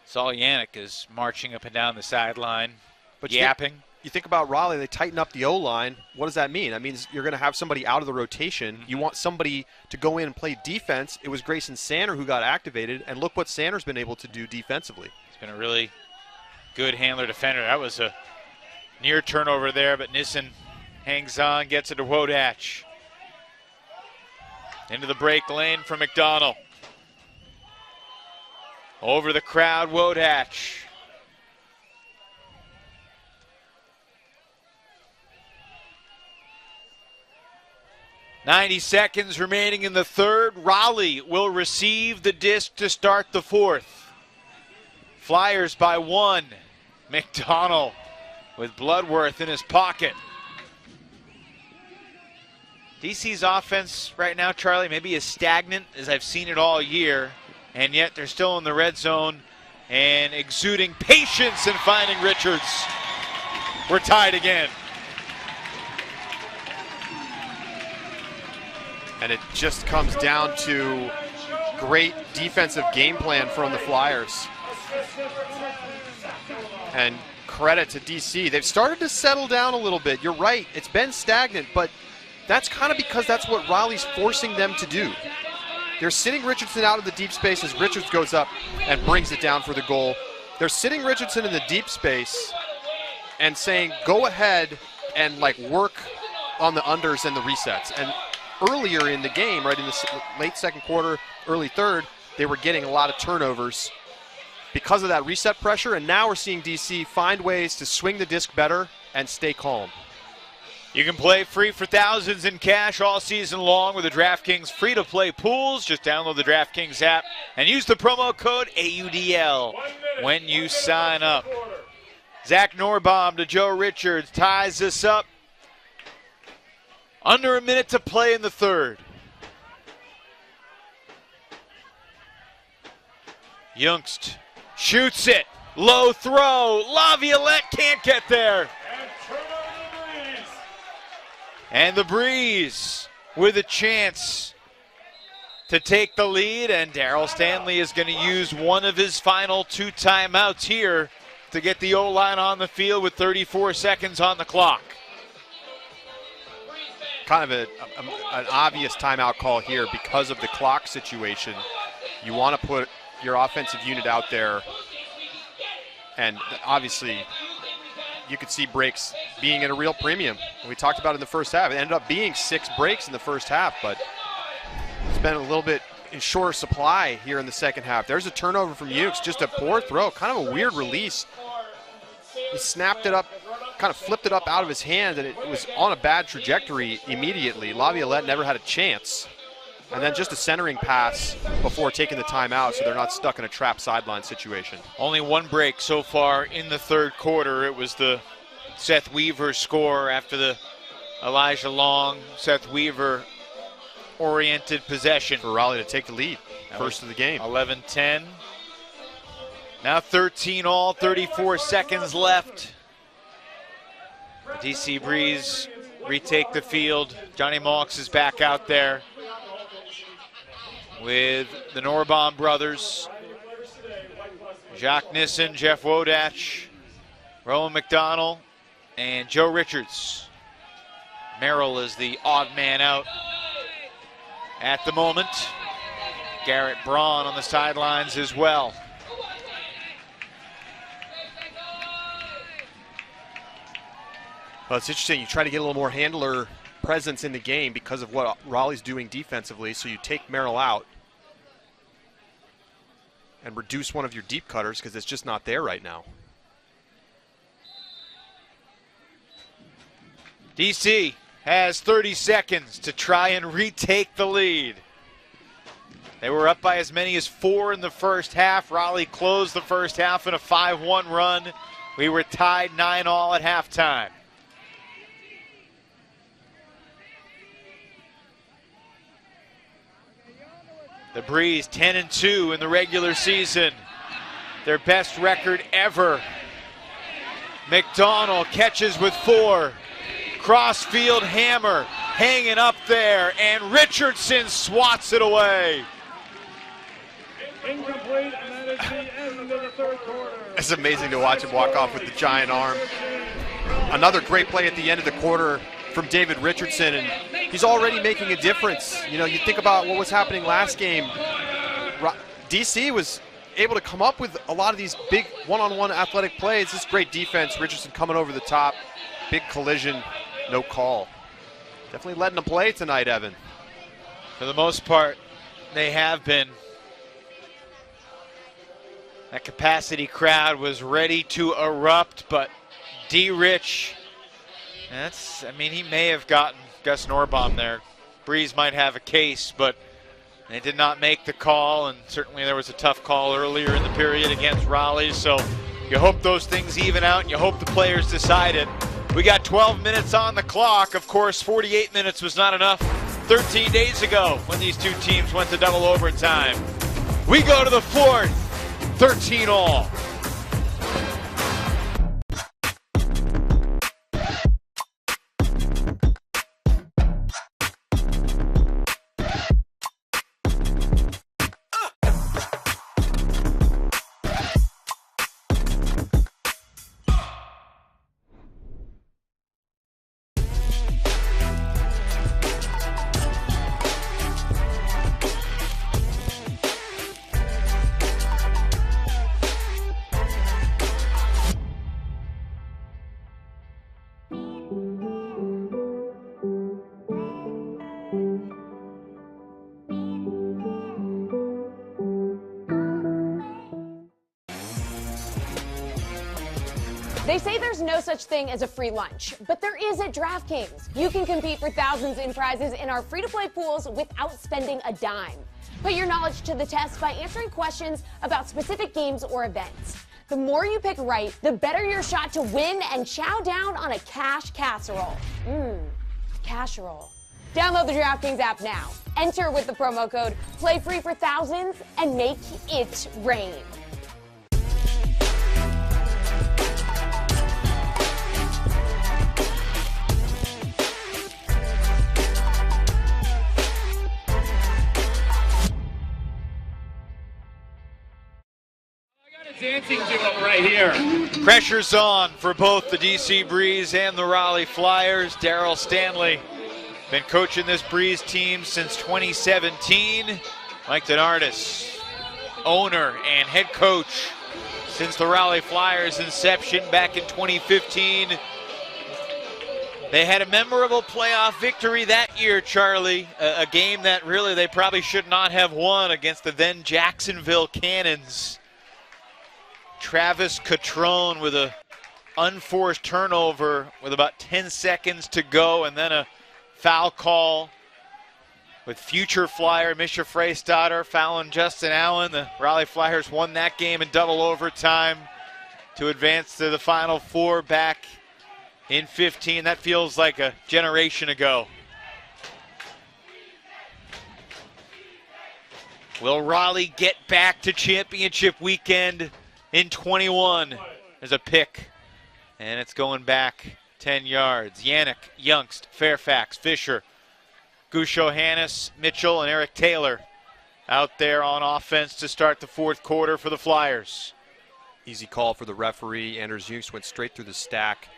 Saul Yannick is marching up and down the sideline, but yapping. You think about Raleigh, they tighten up the O-line. What does that mean? That means you're going to have somebody out of the rotation. You want somebody to go in and play defense. It was Grayson Sander who got activated, and look what Sander's been able to do defensively. He's been a really good handler defender. That was a near turnover there, but Nissen hangs on, gets it to Wodach. Into the break lane for McDonald. Over the crowd, Wodach. .90 seconds remaining in the third. Raleigh will receive the disc to start the fourth. Flyers by 1. McDonald with Bloodworth in his pocket. DC's offense right now, Charlie, maybe as stagnant as I've seen it all year, and yet they're still in the red zone and exuding patience and finding Richards. We're tied again. And it just comes down to great defensive game plan from the Flyers. And credit to DC. They've started to settle down a little bit. You're right, it's been stagnant, but that's kind of because that's what Raleigh's forcing them to do. They're sitting Richardson out of the deep space as Richards goes up and brings it down for the goal. They're sitting Richardson in the deep space and saying, go ahead and work on the unders and the resets. And earlier in the game, right in the late second quarter, early third, they were getting a lot of turnovers because of that reset pressure, and now we're seeing DC find ways to swing the disc better and stay calm. You can play free for thousands in cash all season long with the DraftKings free-to-play pools. Just download the DraftKings app and use the promo code AUDL when you sign up. Zach Norbaum to Joe Richards ties this up. Under a minute to play in the third. Youngst shoots it. Low throw. Laviolette can't get there. And the Breeze with a chance to take the lead. And Darryl Stanley is going to use one of his final 2 timeouts here to get the O-line on the field with 34 seconds on the clock. Kind of an obvious timeout call here because of the clock situation. You want to put your offensive unit out there, and obviously you could see breaks being at a real premium. We talked about it in the first half. It ended up being 6 breaks in the first half, but it's been a little bit in shorter supply here in the second half. There's a turnover from Ukes, just a poor throw, kind of a weird release. He snapped it up, kind of flipped it up out of his hand, and it was on a bad trajectory immediately. Laviolette never had a chance. And then just a centering pass before taking the timeout so they're not stuck in a trap sideline situation. Only 1 break so far in the third quarter. It was the Seth Weaver score after the Elijah Long, Seth Weaver oriented possession. For Raleigh to take the lead, first of the game. 11-10. Now 13 all, 34 seconds left. The DC Breeze retake the field. Johnny Malks is back out there with the Norbaum brothers. Jacques Nissen, Jeff Wodach, Rowan McDonald, and Joe Richards. Merrill is the odd man out at the moment. Garrett Braun on the sidelines as well. Well, it's interesting. You try to get a little more handler presence in the game because of what Raleigh's doing defensively, so you take Merrill out. and reduce one of your deep cutters because it's just not there right now. DC has 30 seconds to try and retake the lead. They were up by as many as 4 in the first half. Raleigh closed the first half in a 5-1 run. We were tied 9-all at halftime. The Breeze 10-2 in the regular season. Their best record ever. McDonald catches with 4. Crossfield hammer hanging up there, and Richardson swats it away. Incomplete, and that is the end of the third quarter. It's amazing to watch him walk off with the giant arm. Another great play at the end of the quarter from David Richardson, and he's already making a difference. You know, you think about what was happening last game. DC was able to come up with a lot of these big one-on-one athletic plays. This great defense, Richardson coming over the top, big collision, no call. Definitely letting them play tonight, Evan. For the most part, they have been. That capacity crowd was ready to erupt, but D-Rich, he may have gotten Gus Norbaum there. Breeze might have a case, but they did not make the call, and certainly there was a tough call earlier in the period against Raleigh, so you hope those things even out, and you hope the players decide it. We got 12 minutes on the clock. Of course, 48 minutes was not enough 13 days ago when these two teams went to double overtime. We go to the fourth, 13-all. They say there's no such thing as a free lunch, but there is at DraftKings. You can compete for thousands in prizes in our free-to-play pools without spending a dime. Put your knowledge to the test by answering questions about specific games or events. The more you pick right, the better your shot to win and chow down on a cash casserole. Casserole. Download the DraftKings app now. Enter with the promo code PLAYFREE for thousands and make it rain. Dancing duo right here. Pressure's on for both the DC Breeze and the Raleigh Flyers. Daryl Stanley been coaching this Breeze team since 2017. Mike Denardis, owner and head coach since the Raleigh Flyers inception back in 2015. They had a memorable playoff victory that year, Charlie. A game that really they probably should not have won against the then Jacksonville Cannons. Travis Catrone with a unforced turnover with about 10 seconds to go, and then a foul call with future Flyer Misha Freystadter fouling Justin Allen. The Raleigh Flyers won that game in double overtime to advance to the Final Four back in 15. That feels like a generation ago. Will Raleigh get back to championship weekend in 21? There's a pick, and it's going back 10 yards. Yannick, Youngst, Fairfax, Fisher, Gusho Hannes, Mitchell, and Eric Taylor out there on offense to start the fourth quarter for the Flyers. Easy call for the referee. Anders Youngst went straight through the stack.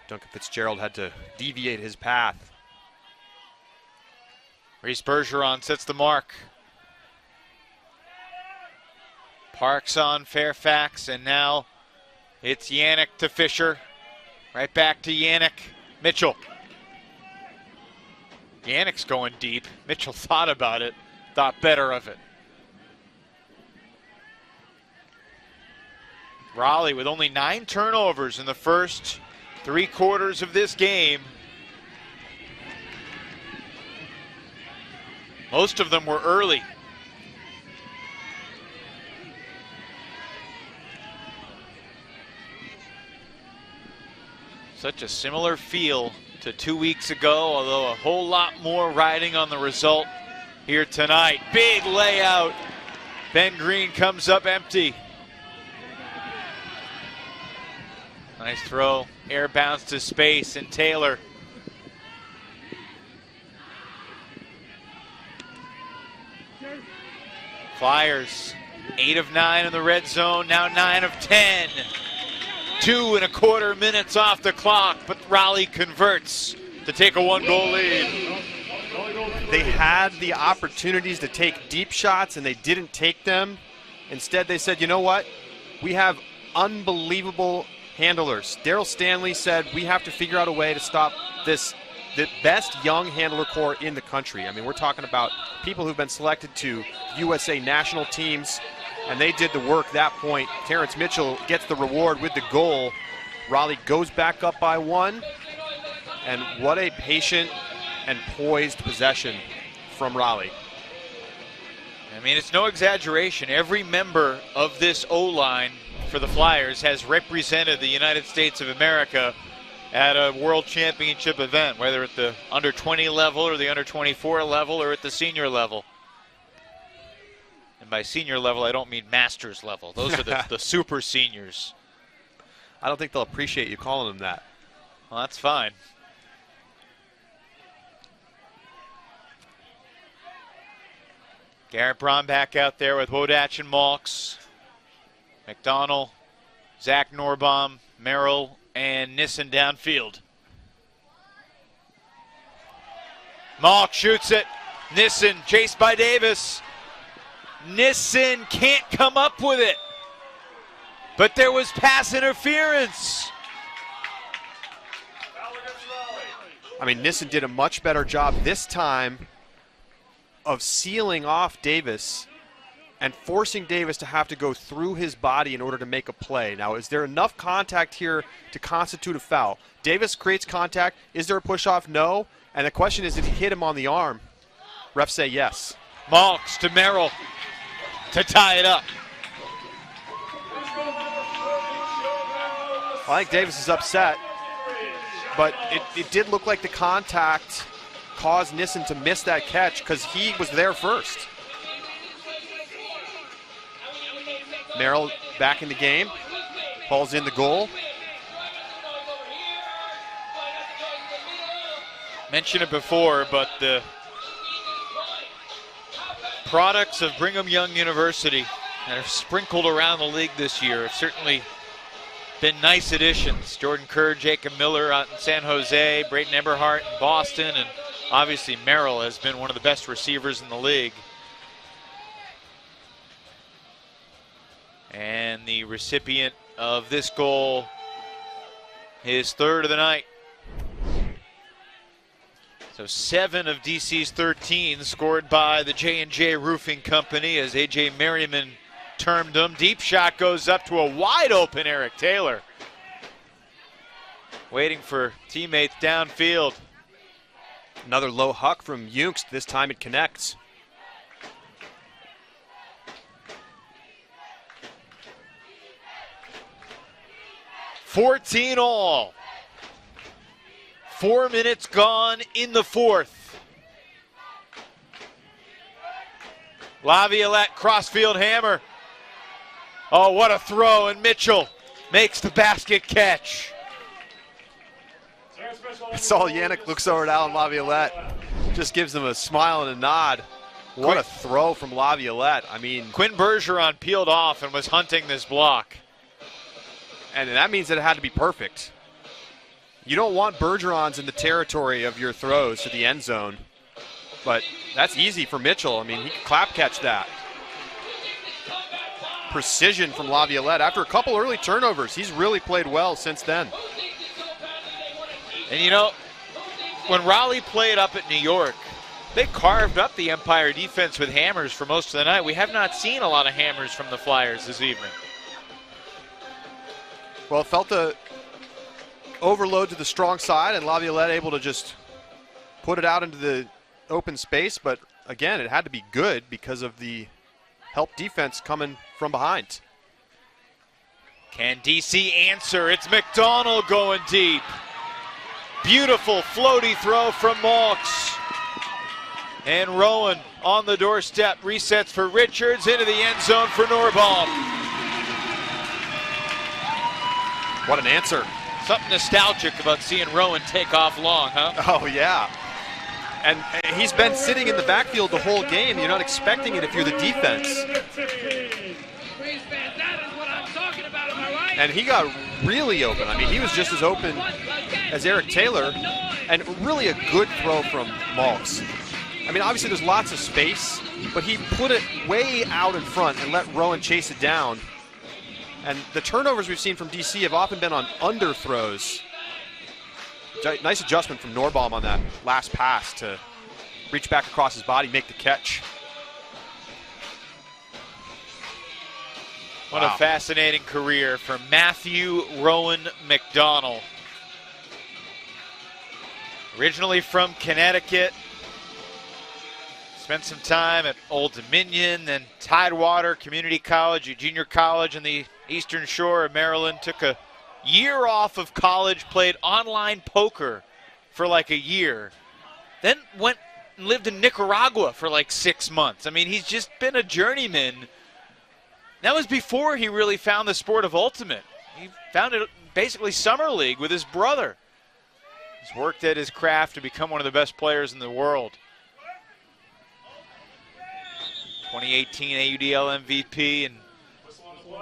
Duncan Fitzgerald had to deviate his path. Reese Bergeron sets the mark. Parks on Fairfax, and now it's Yannick to Fisher. Right back to Yannick. Mitchell. Yannick's going deep. Mitchell thought about it, thought better of it. Raleigh with only 9 turnovers in the first 3 quarters of this game. Most of them were early. Such a similar feel to 2 weeks ago, although a whole lot more riding on the result here tonight. Big layout. Ben Green comes up empty. Nice throw, air bounce to space, and Taylor. Flyers, 8 of 9 in the red zone, now 9 of 10. 2.25 minutes off the clock, but Raleigh converts to take a 1-goal lead. They had the opportunities to take deep shots and they didn't take them. Instead, they said, you know what? We have unbelievable handlers. Daryl Stanley said we have to figure out a way to stop this, the best young handler core in the country. I mean, we're talking about people who've been selected to USA national teams, and they did the work that point. Terrence Mitchell gets the reward with the goal. Raleigh goes back up by 1, and what a patient and poised possession from Raleigh. I mean, it's no exaggeration. Every member of this O-line for the Flyers has represented the United States of America at a World Championship event, whether at the under 20 level or the under 24 level or at the senior level. And by senior level, I don't mean master's level. Those are the super seniors. I don't think they'll appreciate you calling them that. Well, that's fine. Garrett Braun back out there with Wodach and Malks. McDonald, Zach Norbaum, Merrill, and Nissen downfield. Malk shoots it. Nissen chased by Davis. Nissen can't come up with it. But there was pass interference. I mean, Nissen did a much better job this time of sealing off Davis and forcing Davis to have to go through his body in order to make a play. Now, is there enough contact here to constitute a foul? Davis creates contact. Is there a push-off? No. And the question is, did he hit him on the arm? Refs say yes. Malks to Merrill to tie it up. I think Davis is upset, but it did look like the contact caused Nissen to miss that catch because he was there first. Merrill back in the game. Ball's in the goal. Mentioned it before, but the products of Brigham Young University that are sprinkled around the league this year have certainly been nice additions. Jordan Kerr, Jacob Miller out in San Jose, Brayton Eberhardt in Boston, and obviously Merrill has been one of the best receivers in the league. And the recipient of this goal, his 3rd of the night. So 7 of DC's 13 scored by the J&J Roofing Company, as A.J. Merriman termed them. Deep shot goes up to a wide open Eric Taylor. Waiting for teammates downfield. Another low huck from Jungst. This time it connects. $14 all. 4 minutes gone in the 4th. Laviolette crossfield hammer. Oh, what a throw, and Mitchell makes the basket catch. I saw Yannick looks over at Alan Laviolette, just gives him a smile and a nod. What a throw from Laviolette. I mean, Quinn Bergeron peeled off and was hunting this block. And that means that it had to be perfect. You don't want Bergerons in the territory of your throws to the end zone, but that's easy for Mitchell. I mean, he can clap catch that. Precision from Laviolette. After a couple early turnovers, he's really played well since then. And you know, when Raleigh played up at New York, they carved up the Empire defense with hammers for most of the night. We have not seen a lot of hammers from the Flyers this evening. Well, it felt a overload to the strong side, and Laviolette able to just put it out into the open space. But again, it had to be good because of the help defense coming from behind. Can DC answer? It's McDonald going deep. Beautiful floaty throw from Malks. And Rowan on the doorstep, resets for Richards into the end zone for Norbaum. What an answer. Something nostalgic about seeing Rowan take off long, huh? Oh, yeah. And he's been sitting in the backfield the whole game. You're not expecting it if you're the defense. And he got really open. I mean, he was just as open as Eric Taylor, and really a good throw from Malks. I mean, obviously there's lots of space, but he put it way out in front and let Rowan chase it down. And the turnovers we've seen from DC have often been on underthrows. Nice adjustment from Norbaum on that last pass to reach back across his body, make the catch. What a fascinating career for Matthew Rowan McDonald. Originally from Connecticut, spent some time at Old Dominion, then Tidewater Community College, a junior college in the Eastern Shore of Maryland. Took a year off of college, played online poker for like a year. Then went and lived in Nicaragua for like 6 months. I mean, he's just been a journeyman. That was before he really found the sport of ultimate. He found it basically summer league with his brother. He's worked at his craft to become one of the best players in the world. 2018 AUDL MVP, and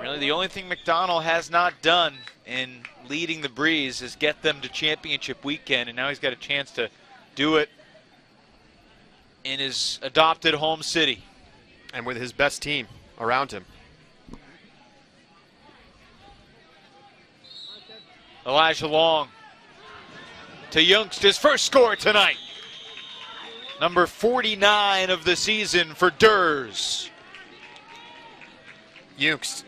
really the only thing McDonald has not done in leading the Breeze is get them to championship weekend, and now he's got a chance to do it in his adopted home city. And with his best team around him. Elijah Long to Youngst, his first score tonight. Number 49 of the season for Durs. Youngst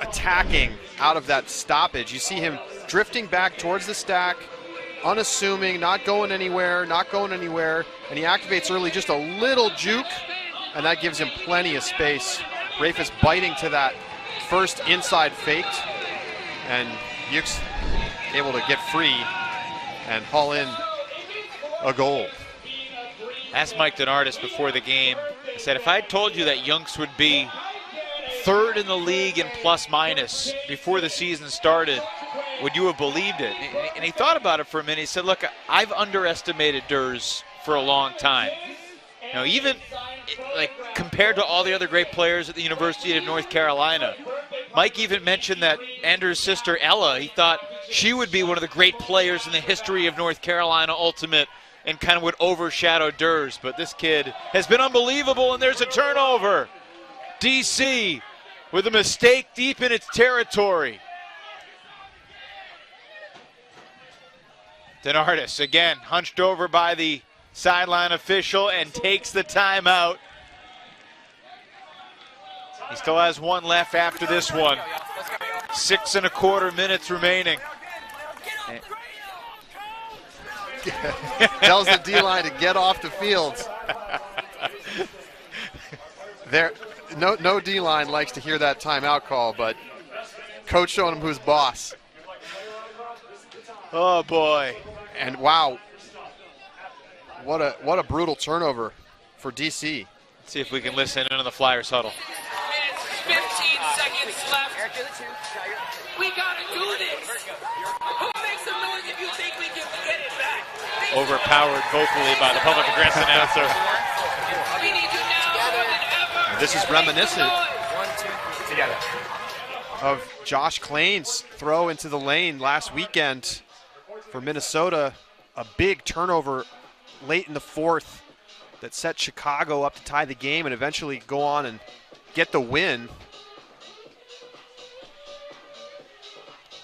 attacking out of that stoppage. You see him drifting back towards the stack, unassuming, not going anywhere, and he activates early, just a little juke, and that gives him plenty of space. Rafis biting to that first inside faked, and Youngst able to get free and haul in a goal. Asked Mike Denardis before the game. I said, if I had told you that Youngst would be third in the league in plus minus before the season started, would you have believed it? And he thought about it for a minute. He said, look, I've underestimated Durs for a long time. You know, even like compared to all the other great players at the University of North Carolina. Mike even mentioned that Anders' sister Ella, he thought she would be one of the great players in the history of North Carolina Ultimate and kind of would overshadow Durs. But this kid has been unbelievable, and there's a turnover. DC with a mistake deep in its territory. Denardis again hunched over by the sideline official and takes the timeout. He still has one left after this one. 6 1/4 minutes remaining. Tells the D-line to get off the field. No D-line likes to hear that timeout call, but coach showing him who's boss. Oh boy. And wow, what a brutal turnover for DC. Let's see if we can listen in on the Flyers huddle. 15 seconds left. We gotta do this. Who makes some noise if you think we can get it back? Overpowered vocally by the public address announcer. We need you now more than ever. This is reminiscent of Josh Klain's throw into the lane last weekend for Minnesota. A big turnover late in the fourth that set Chicago up to tie the game and eventually go on and get the win.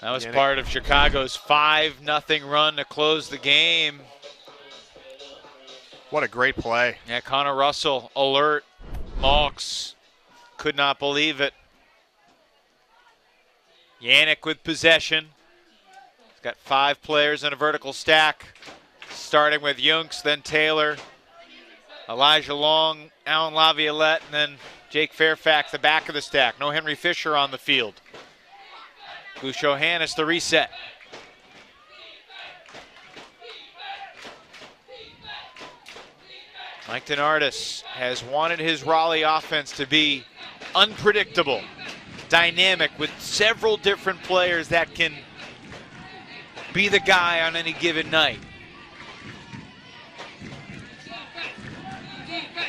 That was part of Chicago's 5-0 run to close the game. What a great play. Yeah, Connor Russell alert. Malks could not believe it. Yannick with possession. He's got 5 players in a vertical stack, starting with Yunks, then Taylor, Elijah Long, Alan Laviolette, and then Jake Fairfax, the back of the stack. No Henry Fisher on the field. Gush Johannes, the reset. Mike Denardis has wanted his Raleigh offense to be unpredictable, dynamic, with several different players that can be the guy on any given night.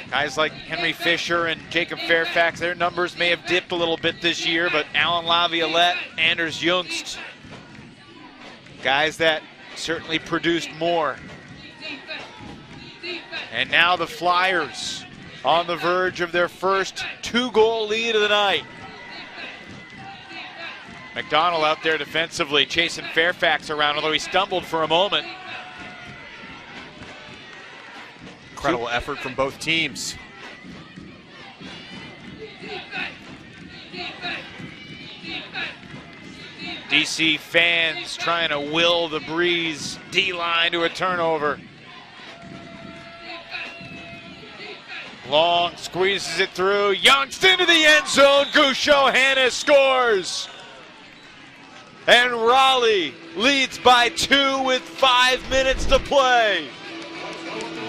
Guys like Henry Fisher and Jacob Fairfax, their numbers may have dipped a little bit this year, but Alan Laviolette, Anders Jungst, guys that certainly produced more. And now the Flyers on the verge of their first 2-goal lead of the night. McDonald out there defensively, chasing Fairfax around, although he stumbled for a moment. Incredible effort from both teams. DC fans trying to will the Breeze D-line to a turnover. Long squeezes it through. Youngst into the end zone. Gush Johannes scores. And Raleigh leads by 2 with 5 minutes to play.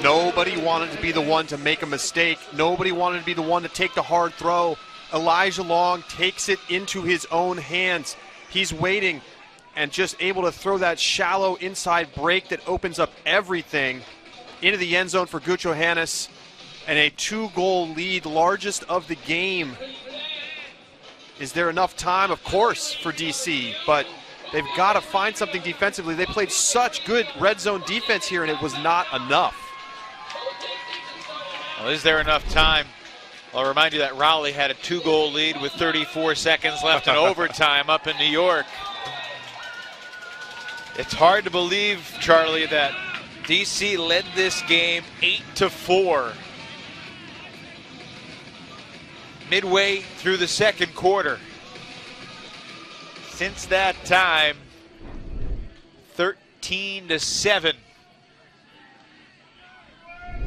Nobody wanted to be the one to make a mistake. Nobody wanted to be the one to take the hard throw. Elijah Long takes it into his own hands. He's waiting and just able to throw that shallow inside break that opens up everything into the end zone for Gush Johannes. And a 2-goal lead, largest of the game. Is there enough time? Of course, for DC, but they've got to find something defensively. They played such good red zone defense here, and it was not enough. Well, is there enough time? I'll remind you that Raleigh had a 2-goal lead with 34 seconds left in overtime up in New York. It's hard to believe, Charlie, that DC led this game 8-4. Midway through the second quarter. Since that time, 13-7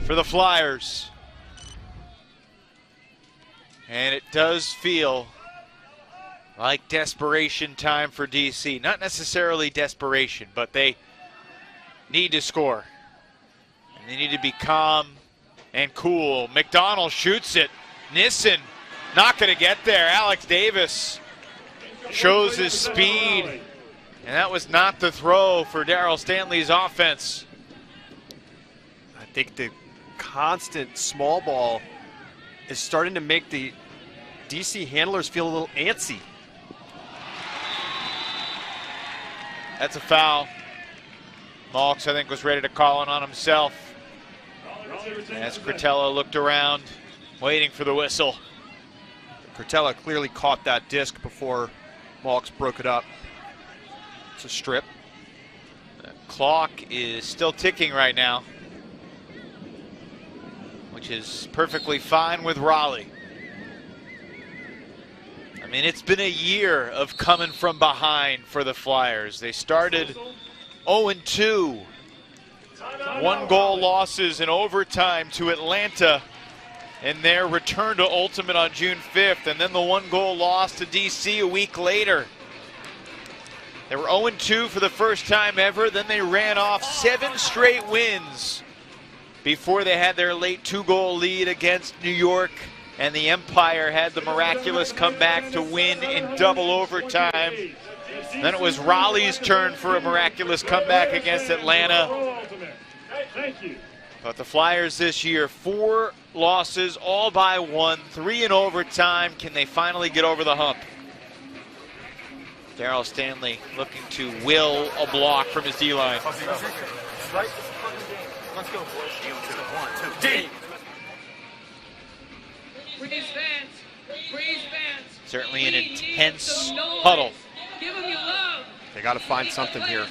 for the Flyers. And it does feel like desperation time for DC. Not necessarily desperation, but they need to score. And they need to be calm and cool. McDonald shoots it. Nissen not going to get there. Alex Davis shows his speed. And that was not the throw for Darryl Stanley's offense. I think the constant small ball is starting to make the DC handlers feel a little antsy. That's a foul. Malks, I think, was ready to call it on himself. As Cretella looked around, waiting for the whistle. Cretella clearly caught that disc before Malks broke it up. It's a strip. The clock is still ticking right now, which is perfectly fine with Raleigh. I mean, it's been a year of coming from behind for the Flyers. They started 0-2. 1-goal losses in overtime to Atlanta in their return to Ultimate on June 5th, and then the 1-goal loss to DC a week later. They were 0-2 for the first time ever, then they ran off 7 straight wins before they had their late 2-goal lead against New York, and the Empire had the miraculous comeback to win in double overtime. Then it was Raleigh's turn for a miraculous comeback against Atlanta. But the Flyers this year, 4 losses, all by 1, 3 in overtime. Can they finally get over the hump? Darryl Stanley looking to will a block from his D-line. Let's go, boys. 1, 2, D. Breeze fans. Certainly an intense huddle. Give them your love. They got to find something here.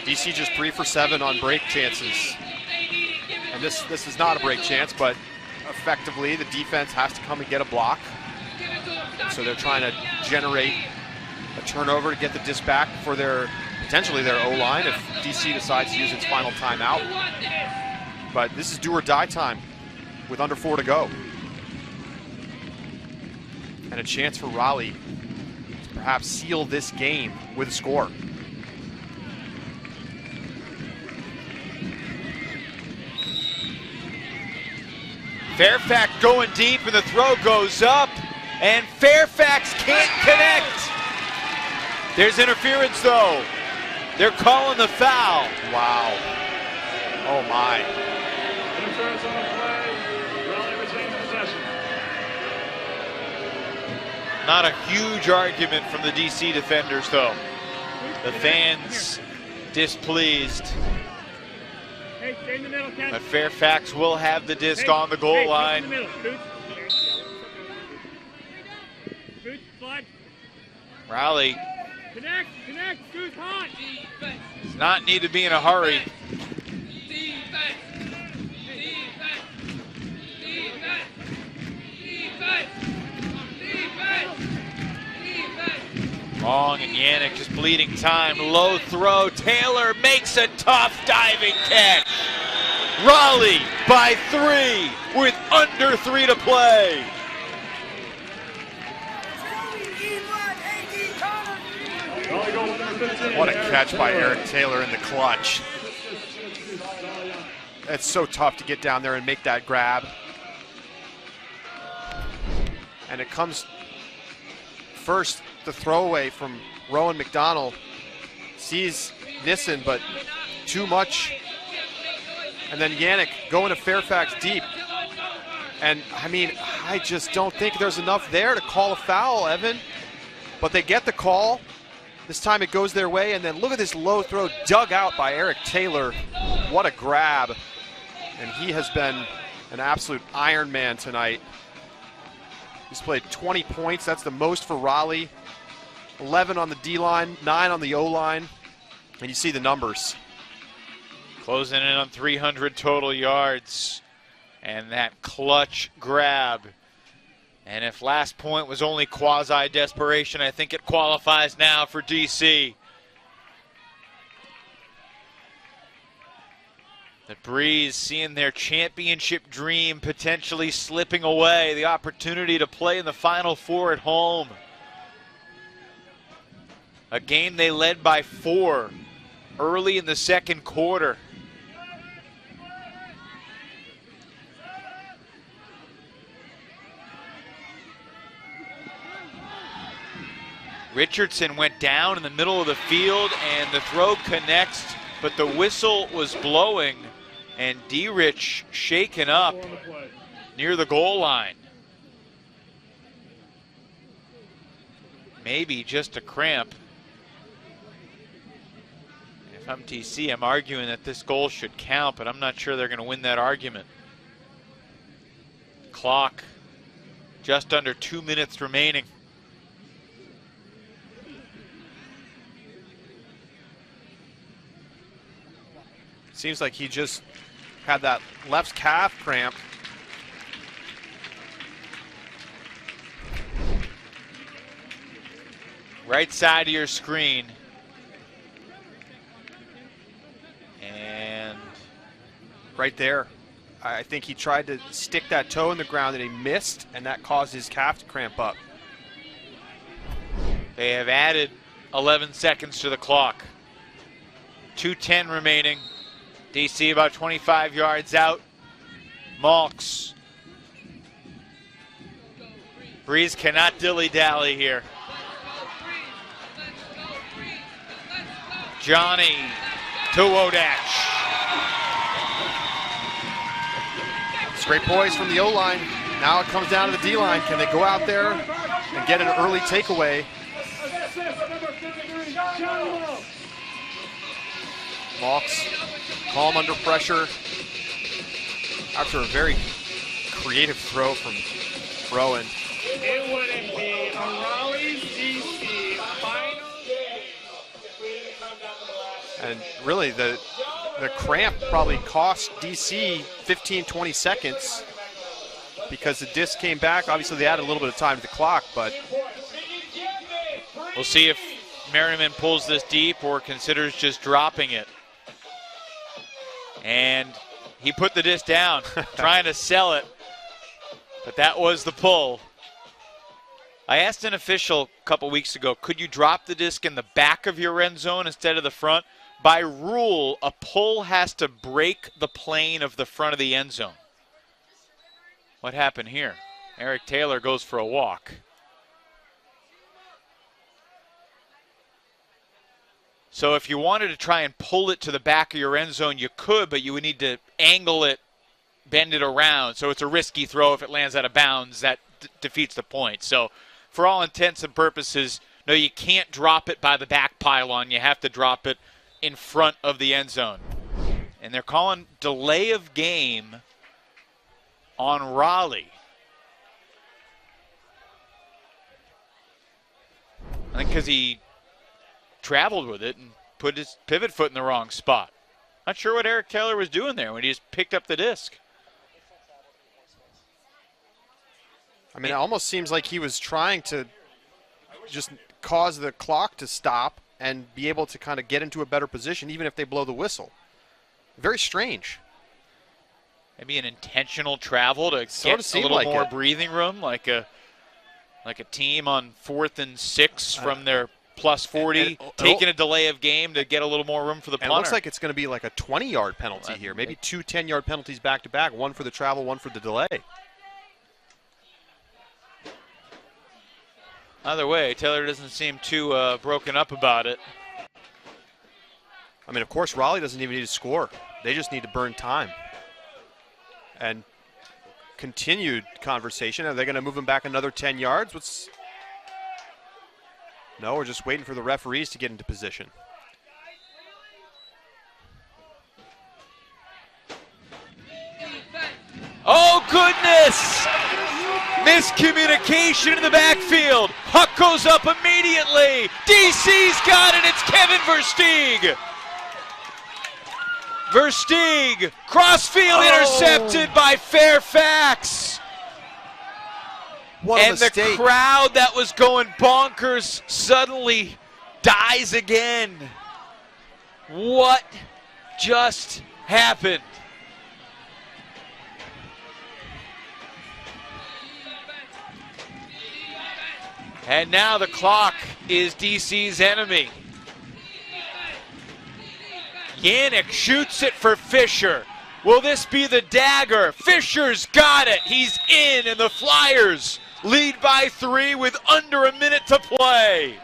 DC just 3 for 7 on break chances. And this is not a break chance, but effectively the defense has to come and get a block. So they're trying to generate a turnover to get the disc back for potentially their O-line if DC decides to use its final timeout. But this is do or die time with under 4 to go. And a chance for Raleigh to perhaps seal this game with a score. Fairfax going deep and the throw goes up, and Fairfax can't connect. There's interference though. They're calling the foul. Wow. Oh my. Interference on the play. Raleigh retains possession. Not a huge argument from the DC defenders though. The fans displeased. Hey, stay in the middle, Ken. But Fairfax will have the disc on the goal line. In the middle. Boots, slide. Raleigh Connect, Goose hot. does not need to be in a hurry. Long and Yannick just bleeding time. Low throw. Taylor makes a tough diving catch. Raleigh by 3 with under 3 to play. What a catch by Eric Taylor in the clutch. It's so tough to get down there and make that grab. And it comes first, the throwaway from Rowan McDonald. Sees Nissen, but too much. And then Yannick going to Fairfax deep. And I mean, I just don't think there's enough there to call a foul, Evan. But they get the call. This time it goes their way, and then look at this low throw dug out by Eric Taylor. What a grab. And he has been an absolute Iron Man tonight. He's played 20 points. That's the most for Raleigh. 11 on the D-line, 9 on the O-line. And you see the numbers. Closing in on 300 total yards. And that clutch grab. And if last point was only quasi-desperation, I think it qualifies now for DC. The Breeze seeing their championship dream potentially slipping away. The opportunity to play in the Final Four at home. A game they led by 4 early in the second quarter. Richardson went down in the middle of the field and the throw connects, but the whistle was blowing and D-Rich shaken up near the goal line. Maybe just a cramp. If I'm TC, I'm arguing that this goal should count, but I'm not sure they're going to win that argument. Clock just under 2 minutes remaining. Seems like he just had that left calf cramp. Right side of your screen. And right there. I think he tried to stick that toe in the ground and he missed, and that caused his calf to cramp up. They have added 11 seconds to the clock. 2:10 remaining. DC about 25 yards out. Malks. Breeze cannot dilly-dally here. Johnny to Wodach. Great poise from the O-line. Now it comes down to the D-line. Can they go out there and get an early takeaway? Malks calm under pressure after a very creative throw from Rowan. It wouldn't be a Raleigh DC final. And really the cramp probably cost DC 15, 20 seconds. because the disc came back. Obviously, they added a little bit of time to the clock, but we'll see if Merriman pulls this deep or considers just dropping it. And he put the disc down, trying to sell it, but that was the pull. I asked an official a couple weeks ago, could you drop the disc in the back of your end zone instead of the front? By rule, a pull has to break the plane of the front of the end zone. What happened here? Eric Taylor goes for a walk. So if you wanted to try and pull it to the back of your end zone, you could, but you would need to angle it, bend it around. So it's a risky throw. If it lands out of bounds, that defeats the point. So for all intents and purposes, no, you can't drop it by the back pylon. You have to drop it in front of the end zone. And they're calling delay of game on Raleigh. I think because he traveled with it and put his pivot foot in the wrong spot. Not sure what Eric Taylor was doing there when he just picked up the disc. I mean, it almost seems like he was trying to just cause the clock to stop and be able to kind of get into a better position even if they blow the whistle. Very strange. Maybe an intentional travel to get a little more breathing room, like a team on 4th and 6 from their plus 40, taking a delay of game to get a little more room for the punter. And it looks like it's going to be like a 20-yard penalty here. Maybe 2 10-yard penalties back-to-back, one for the travel, one for the delay. Either way, Taylor doesn't seem too broken up about it. I mean, of course, Raleigh doesn't even need to score. They just need to burn time. And continued conversation. Are they going to move him back another 10 yards? No, we're just waiting for the referees to get into position. Oh, goodness! Miscommunication in the backfield. Huck goes up immediately. DC's got it. It's Kevin Versteeg. Versteeg, crossfield intercepted by Fairfax. What a mistake. The crowd that was going bonkers suddenly dies again. What just happened? And now the clock is DC's enemy. Yannick shoots it for Fisher. Will this be the dagger? Fisher's got it. He's in, and the Flyers lead by 3 with under a minute to play.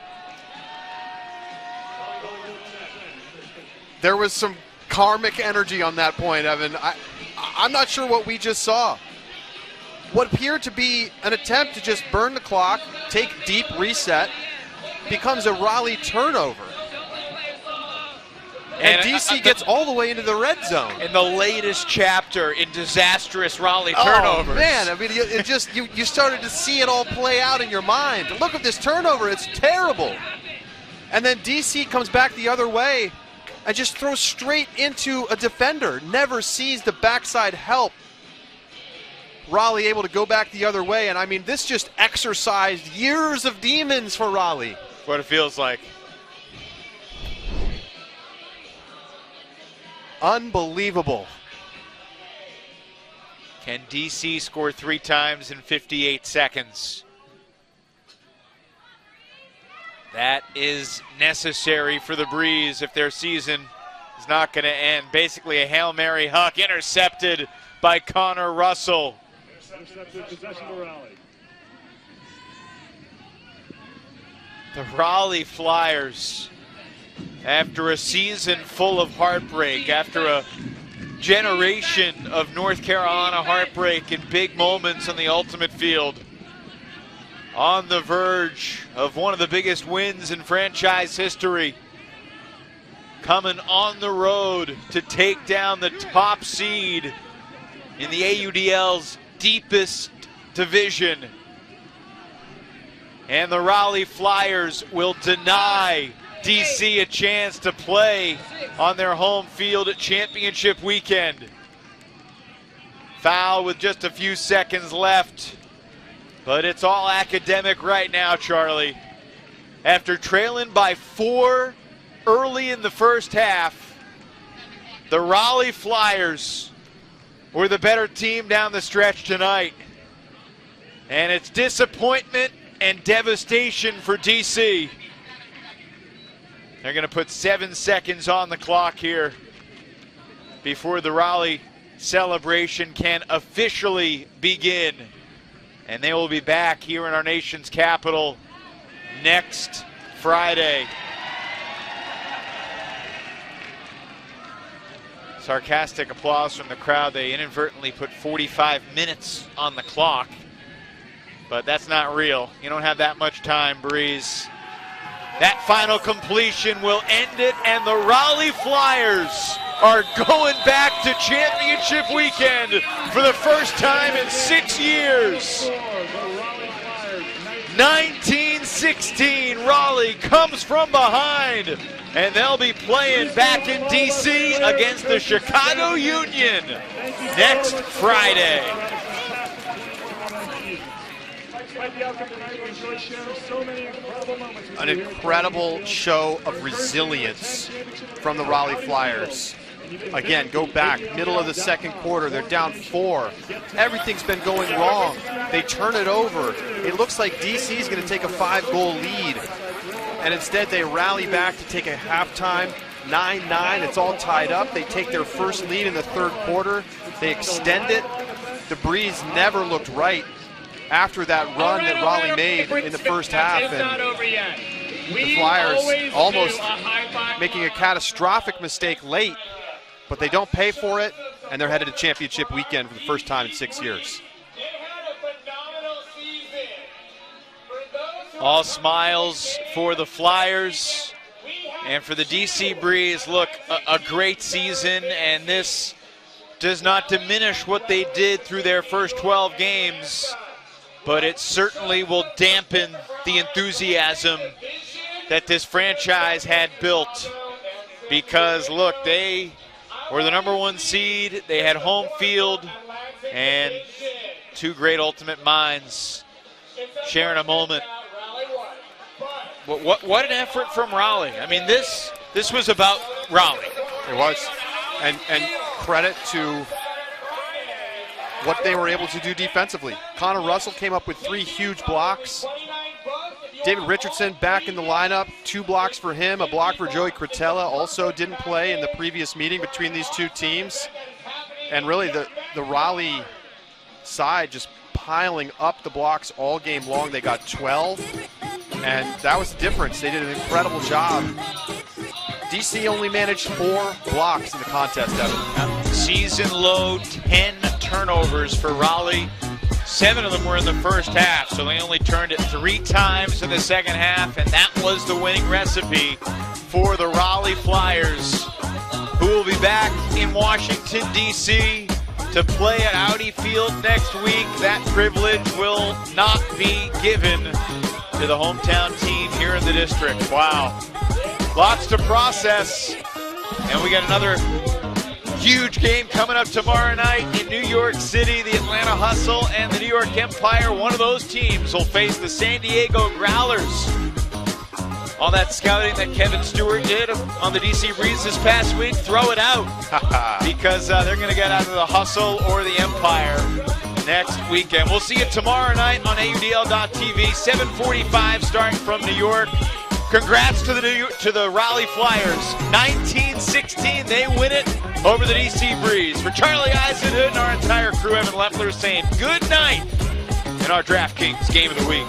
There was some karmic energy on that point, Evan. I'm not sure what we just saw. What appeared to be an attempt to just burn the clock, take deep reset, becomes a Raleigh turnover. And DC gets all the way into the red zone. In the latest chapter in disastrous Raleigh turnovers. Oh, man. I mean, it just you started to see it all play out in your mind. Look at this turnover. It's terrible. And then DC comes back the other way and just throws straight into a defender. Never sees the backside help. Raleigh able to go back the other way. And, I mean, this just exercised years of demons for Raleigh. What it feels like. Unbelievable. Can DC score 3 times in 58 seconds? That is necessary for the Breeze if their season is not going to end. Basically a Hail Mary Huck intercepted by Connor Russell. Intercepted, possession to Raleigh. The Raleigh Flyers, after a season full of heartbreak, after a generation of North Carolina heartbreak and big moments on the ultimate field, on the verge of one of the biggest wins in franchise history, coming on the road to take down the top seed in the AUDL's deepest division. And the Raleigh Flyers will deny DC a chance to play on their home field at championship weekend. Foul with just a few seconds left. But it's all academic right now, Charlie. After trailing by 4 early in the first half, the Raleigh Flyers were the better team down the stretch tonight. And it's disappointment and devastation for DC. They're going to put 7 seconds on the clock here before the Raleigh celebration can officially begin. And they will be back here in our nation's capital next Friday. Sarcastic applause from the crowd. They inadvertently put 45 minutes on the clock, but that's not real. You don't have that much time, Breeze. That final completion will end it, and the Raleigh Flyers are going back to championship weekend for the first time in 6 years. 1916, Raleigh comes from behind, and they'll be playing back in DC against the Chicago Union next Friday. An incredible show of resilience from the Raleigh Flyers. Again, go back, middle of the second quarter, they're down 4. Everything's been going wrong. They turn it over. It looks like DC is going to take a 5-goal lead. And instead they rally back to take a halftime 9-9. It's all tied up. They take their first lead in the third quarter. They extend it. The Breeze never looked right after that run that Raleigh made in the first half. And the Flyers almost making a catastrophic mistake late, but they don't pay for it, and they're headed to championship weekend for the first time in 6 years. All smiles for the Flyers and for the DC Breeze. Look, a great season, and this does not diminish what they did through their first 12 games, but it certainly will dampen the enthusiasm that this franchise had built. Because look, they were the #1 seed, they had home field, and 2 great ultimate minds sharing a moment. What an effort from Raleigh. I mean, this was about Raleigh. It was. And credit to what they were able to do defensively. Connor Russell came up with 3 huge blocks. David Richardson back in the lineup, 2 blocks for him, a block for Joey Cretella, also didn't play in the previous meeting between these 2 teams. And really the Raleigh side just piling up the blocks all game long. They got 12, and that was the difference. They did an incredible job. DC only managed 4 blocks in the contest, Evan. Season low 10 turnovers for Raleigh. 7 of them were in the first half, so they only turned it 3 times in the second half, and that was the winning recipe for the Raleigh Flyers, who will be back in Washington, D.C. to play at Audi Field next week. That privilege will not be given to the hometown team here in the district. Wow. Lots to process, and we got another huge game coming up tomorrow night in New York City. The Atlanta Hustle and the New York Empire. One of those teams will face the San Diego Growlers. All that scouting that Kevin Stewart did on the DC Breeze this past week, throw it out. Because they're going to get out of the Hustle or the Empire next weekend. We'll see you tomorrow night on AUDL.TV, 7:45 starting from New York. Congrats to the Raleigh Flyers. 1916, they win it over the DC Breeze. For Charlie Eisenhood and our entire crew, Evan Leffler saying good night in our DraftKings Game of the Week.